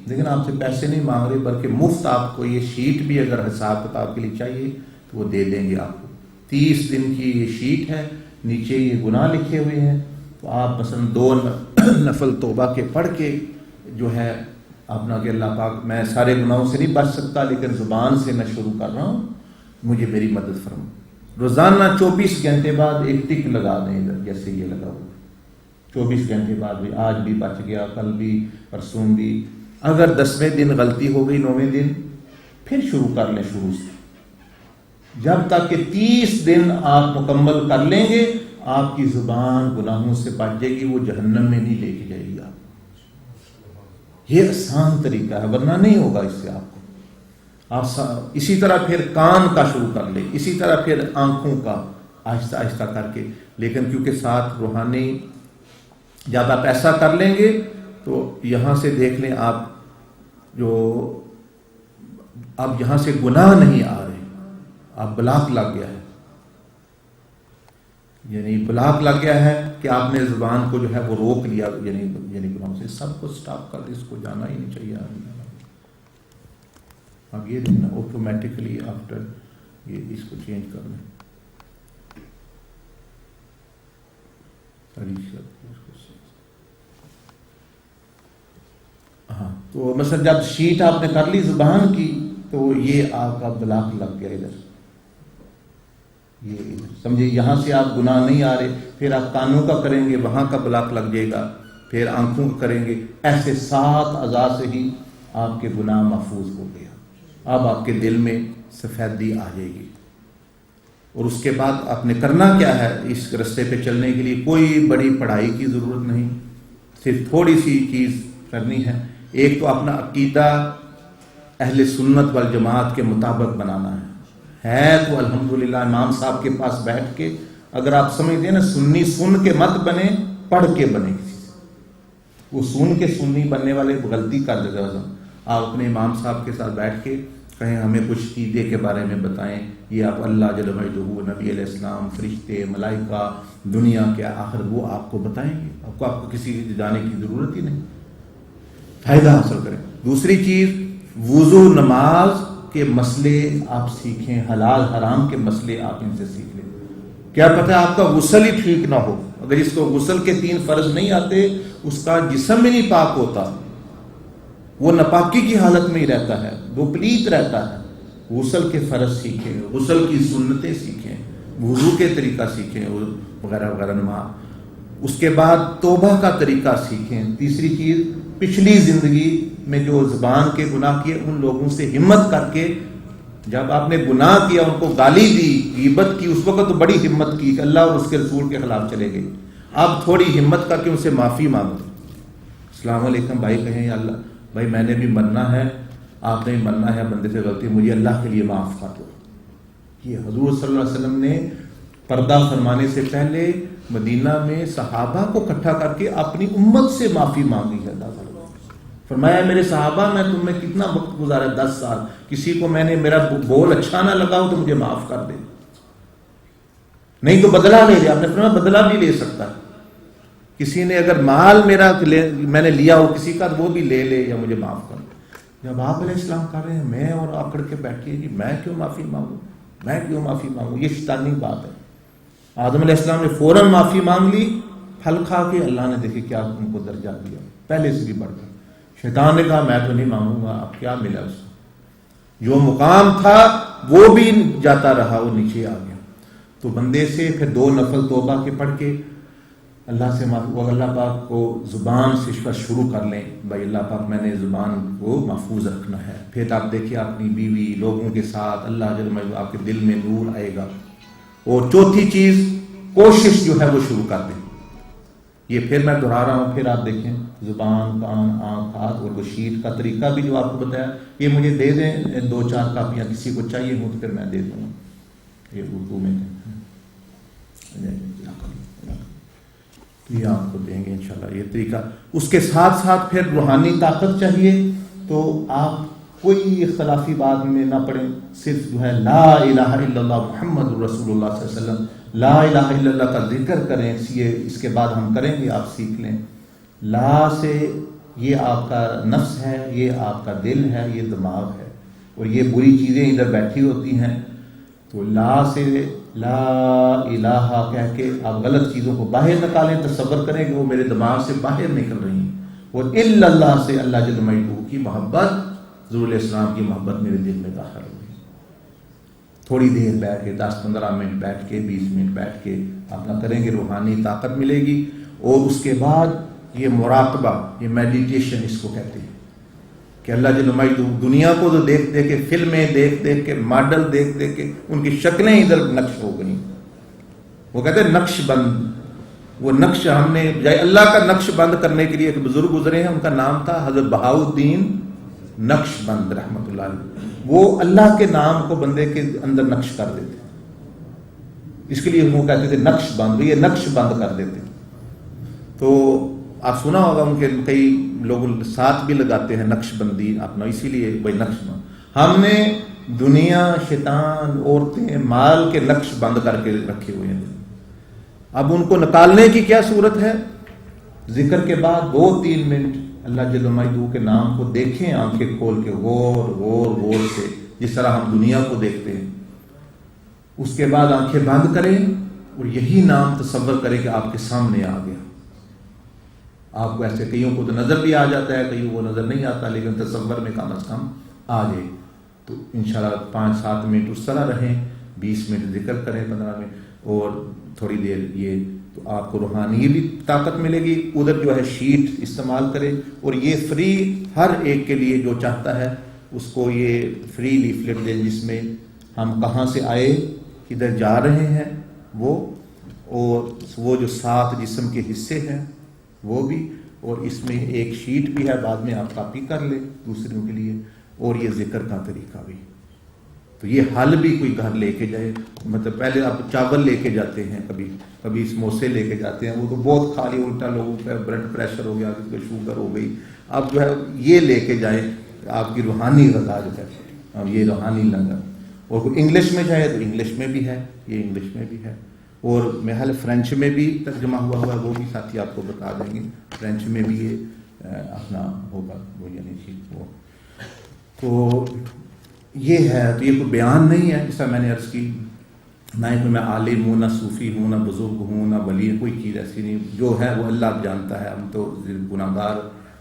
لیکن آپ سے پیسے نہیں مانگ رہے بلکہ مفت آپ کو یہ شیٹ بھی اگر حساب کتاب کے لیے چاہیے تو وہ دے دیں گے آپ کو. 30 دن کی یہ شیٹ ہے، نیچے یہ گناہ لکھے ہوئے ہیں. تو آپ مثلا 2 نفل توبہ کے پڑھ کے جو ہے اپنا کہ اللہ پاک میں سارے گناہوں سے نہیں بچ سکتا لیکن زبان سے میں شروع کر رہا ہوں، مجھے میری مدد فرما. روزانہ 24 گھنٹے بعد ایک ٹک لگا دیں ادھر جیسے یہ لگا ہوا. 24 گھنٹے بعد بھی، آج بھی بچ گیا، کل بھی، پرسوں بھی. اگر 10ویں دن غلطی ہو گئی، 9ویں دن پھر شروع کر لیں شروع سے، جب تک کہ 30 دن آپ مکمل کر لیں گے آپ کی زبان گناہوں سے بچ جائے گی، وہ جہنم میں نہیں لے کے جائے گی آپ. یہ آسان طریقہ ہے، ورنہ نہیں ہوگا اس سے آپ کو. آپ اسی طرح پھر کان کا شروع کر لیں، اسی طرح پھر آنکھوں کا، آہستہ آہستہ کر کے. لیکن کیونکہ ساتھ روحانی زیادہ پیسہ کر لیں گے تو یہاں سے دیکھ لیں آپ، جو اب یہاں سے گناہ نہیں آ رہے، اب بلاک لگ گیا ہے. یعنی بلاک لگ گیا ہے کہ آپ نے زبان کو جو ہے وہ روک لیا، یعنی گناہوں سے سب کو سٹاپ کر دیا، اس کو جانا ہی نہیں چاہیے اب یہ دیکھنا آٹومیٹکلی آفٹر یہ اس کو چینج کرنا ہاں. تو مثلا جب شیٹ آپ نے کر لی زبان کی تو یہ آپ کا بلاک لگ گیا ادھر، یہ سمجھے یہاں سے آپ گناہ نہیں آ رہے، پھر آپ کانوں کا کریں گے وہاں کا بلاک لگ جائے گا، پھر آنکھوں کا کریں گے، ایسے 7 اعضاء سے ہی آپ کے گناہ محفوظ ہو گیا. اب آپ کے دل میں سفیدی آ جائے گی. اور اس کے بعد آپ نے کرنا کیا ہے اس رستے پہ چلنے کے لیے؟ کوئی بڑی پڑھائی کی ضرورت نہیں، صرف تھوڑی سی چیز کرنی ہے. ایک تو اپنا عقیدہ اہل سنت والجماعت کے مطابق بنانا ہے تو الحمدللہ امام صاحب کے پاس بیٹھ کے، اگر آپ سمجھتے ہیں نا سنی سن کے مت بنے، پڑھ کے بنے. وہ سن کے سنی بننے والے غلطی کر دیتے ہیں. آپ اپنے امام صاحب کے ساتھ بیٹھ کے کہیں ہمیں کچھ عقیدے کے بارے میں بتائیں، یہ آپ اللہ جل مجدہ، نبی علیہ السلام، فرشتے، ملائکہ، دنیا کے آخر، وہ آپ کو بتائیں گے. آپ کو کسی جانے کی ضرورت ہی نہیں، فائدہ حاصل کریں. دوسری چیز، وضو نماز کے مسئلے آپ سیکھیں، حلال حرام کے مسئلے آپ ان سے سیکھ لیں. کیا پتہ آپ کا غسل ہی ٹھیک نہ ہو، اگر اس کو غسل کے 3 فرض نہیں آتے، اس کا جسم بھی نہیں پاک ہوتا، وہ ناپاکی کی حالت میں ہی رہتا ہے، وہ پلیت رہتا ہے. غسل کے فرض سیکھیں، غسل کی سنتیں سیکھیں، وضو کے طریقہ سیکھیں وغیرہ وغیرہ نماز. اس کے بعد توبہ کا طریقہ سیکھیں. تیسری چیز، پچھلی زندگی میں جو زبان کے گناہ کیے ان لوگوں سے ہمت کر کے، جب آپ نے گناہ کیا، ان کو گالی دی، غیبت کی، اس وقت تو بڑی ہمت کی کہ اللہ اور اس کے رسول کے خلاف چلے گئے. اب تھوڑی ہمت کر کے ان سے معافی مانگو. السلام علیکم بھائی کہیں، یا اللہ بھائی میں نے بھی مرنا ہے، آپ نے بھی مرنا ہے، بندے سے غلطی، مجھے اللہ کے لیے معاف کر دو. یہ حضور صلی اللہ علیہ وسلم نے پردہ فرمانے سے پہلے مدینہ میں صحابہ کو اکٹھا کر کے اپنی امت سے معافی مانگی ہے. اللہ فرمایا میرے صحابہ میں تم میں کتنا وقت گزارا، 10 سال، کسی کو میں نے میرا بول اچھا نہ لگا ہو تو مجھے معاف کر دے، نہیں تو بدلہ لے لے. آپ نے فرمایا بدلہ بھی لے سکتا ہے، کسی نے اگر مال میرا میں نے لیا ہو کسی کا، وہ بھی لے لے یا مجھے معاف کر دے. جب آپ علیہ السلام کر رہے ہیں، میں اور آکڑ کے بیٹھیے جی میں کیوں معافی مانگوں، میں کیوں معافی مانگوں؟ یہ شیطانی بات ہے. آدم علیہ السلام نے فوراً معافی مانگ لی، پھل کھا کے اللہ نے دیکھے کیا ان کو درجہ دیا، پہلے سے بھی بڑھ گیا. شیطان نے کہا میں تو نہیں مانگوں گا. اب کیا ملا اس کو؟ جو مقام تھا وہ بھی جاتا رہا، وہ نیچے آ گیا. تو بندے سے پھر 2 نفل توبہ کے پڑھ کے اللہ سے معافی، اللہ پاک کو زبان سے شروع کر لیں. بھائی اللہ پاک میں نے زبان کو محفوظ رکھنا ہے. پھر آپ دیکھیے اپنی بیوی، لوگوں کے ساتھ اللہ جل مجدہ آپ کے دل میں نور آئے گا. اور چوتھی چیز، کوشش جو ہے وہ شروع کر دیں. یہ پھر میں دہرا رہا ہوں، پھر آپ دیکھیں زبان، کان، آنکھ، ہاتھ، اور وہ شیٹ کا طریقہ بھی جو آپ کو بتایا، یہ مجھے دے دیں 2-4 کاپیاں، کسی کو چاہیے ہوں تو پھر میں دے دوں گا. یہ اردو میں یہ آپ کو دیں گے انشاءاللہ یہ طریقہ. اس کے ساتھ ساتھ پھر روحانی طاقت چاہیے، تو آپ کوئی اختلافی بات میں نہ پڑیں، صرف جو ہے لا الہ الا اللہ محمد رسول اللہ صلی اللہ علیہ وسلم، لا الہ الا اللہ کا ذکر کریں. اس کے بعد ہم کریں گے، آپ سیکھ لیں. لا سے یہ آپ کا نفس ہے، یہ آپ کا دل ہے، یہ دماغ ہے، اور یہ بری چیزیں ادھر بیٹھی ہوتی ہیں. تو لا سے لا الہ کہہ کے آپ غلط چیزوں کو باہر نکالیں، تصور کریں کہ وہ میرے دماغ سے باہر نکل رہی ہیں. اور الا اللہ سے اللہ جل مجدہ کی محبت، حضور علیہ السلام کی محبت میرے دل میں داخل ہو گئی. تھوڑی دیر بیٹھ کے 10-15 منٹ بیٹھ کے 20 منٹ بیٹھ کے اپنا کریں گے، روحانی طاقت ملے گی. اور اس کے بعد یہ مراقبہ، یہ میڈیٹیشن اس کو کہتے ہیں کہ اللہ جل مجدہ دنیا کو تو دیکھ دیکھ کے، فلمیں دیکھ دیکھ کے، ماڈل دیکھ دیکھ کے ان کی شکلیں ادھر نقش ہو گئیں. وہ کہتے ہیں نقش بند. وہ نقش ہم نے جائے اللہ کا نقش بند کرنے کے لیے ایک بزرگ گزرے ہیں، ان کا نام تھا حضرت بہاؤالدین نقش بند رحمۃ اللہ علیہ. وہ اللہ کے نام کو بندے کے اندر نقش کر دیتے، اس کے لیے وہ کہتے تھے نقش بند، یہ نقش بند کر دیتے. تو آپ سنا ہوگا ان کے کئی لوگ ساتھ بھی لگاتے ہیں نقش بندی اپنا، اسی لیے بھائی نقش بند. ہم نے دنیا، شیطان، عورتیں، مال کے نقش بند کر کے رکھے ہوئے ہیں. اب ان کو نکالنے کی کیا صورت ہے؟ ذکر کے بعد 2-3 منٹ اللہ جل مجدہ کے نام کو دیکھیں آنکھیں کھول کے غور سے، جس طرح ہم دنیا کو دیکھتے ہیں. اس کے بعد آنکھیں بند کریں اور یہی نام تصور کریں کہ آپ کے سامنے آ گیا. آپ کو ایسے کئیوں کو تو نظر بھی آ جاتا ہے، کئیوں کو نظر نہیں آتا، لیکن تصور میں کم از کم آ جائے. تو انشاءاللہ 5-7 منٹ اس طرح رہیں، 20 منٹ ذکر کریں، 15 منٹ اور تھوڑی دیر یہ، تو آپ کو روحانی بھی طاقت ملے گی. ادھر جو ہے شیٹ استعمال کریں، اور یہ فری ہر ایک کے لیے جو چاہتا ہے اس کو یہ فری لیفلیٹ دیں، جس میں ہم کہاں سے آئے، کدھر جا رہے ہیں اور وہ جو 7 جسم کے حصے ہیں وہ بھی، اور اس میں ایک شیٹ بھی ہے، بعد میں آپ کاپی کر لیں دوسروں کے لیے، اور یہ ذکر کا طریقہ بھی. تو یہ حل بھی کوئی گھر لے کے جائے، مطلب پہلے آپ چاول لے کے جاتے ہیں، کبھی سموسے لے کے جاتے ہیں، وہ تو بہت کھا لی، الٹا لوگوں کا بلڈ پریشر ہو گیا، کسی کو شوگر ہو گئی. اب جو ہے یہ لے کے جائیں آپ کی روحانی غذا جو ہے، اب یہ روحانی لنگر. اور کوئی انگلش میں جائے تو انگلش میں بھی ہے، یہ انگلش میں بھی ہے، اور محل فرینچ میں بھی ترجمہ ہوا ہے، وہ بھی ساتھی آپ کو بتا دیں گے. فرینچ میں بھی یہ اپنا ہوگا وہ، یعنی ٹھیک وہ. تو یہ ہے، تو یہ کوئی بیان نہیں ہے جیسا میں نے عرض کی، نہ ہی کوئی میں عالم ہوں، نہ صوفی ہوں، نہ بزرگ ہوں، نہ ولی، کوئی چیز ایسی نہیں. جو ہے وہ اللہ جانتا ہے. ہم تو گناہ گار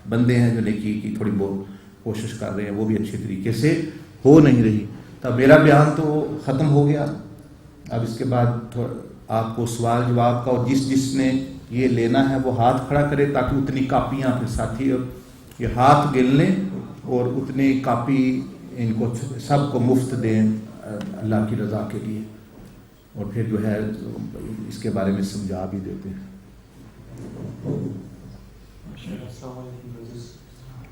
بندے ہیں جو نیکی کی تھوڑی بہت کوشش کر رہے ہیں، وہ بھی اچھے طریقے سے ہو نہیں رہی. تب میرا بیان تو ختم ہو گیا. اب اس کے بعد آپ کو سوال جواب کا، اور جس نے یہ لینا ہے وہ ہاتھ کھڑا کرے، تاکہ اتنی کاپیاں پھر ساتھی یہ ہاتھ گن لیں اور اتنی کاپی ان کو سب کو مفت دیں اللہ کی رضا کے لیے. اور پھر جو ہے اس کے بارے میں سمجھا بھی دیتے ہیں.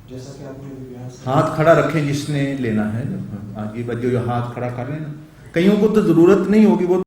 جیسا کہ آپ نے ہاتھ کھڑا رکھیں جس نے لینا ہے. یہ بچے جو ہاتھ کھڑا کر رہے ہیں نا، کئیوں کو تو ضرورت نہیں ہوگی، وہ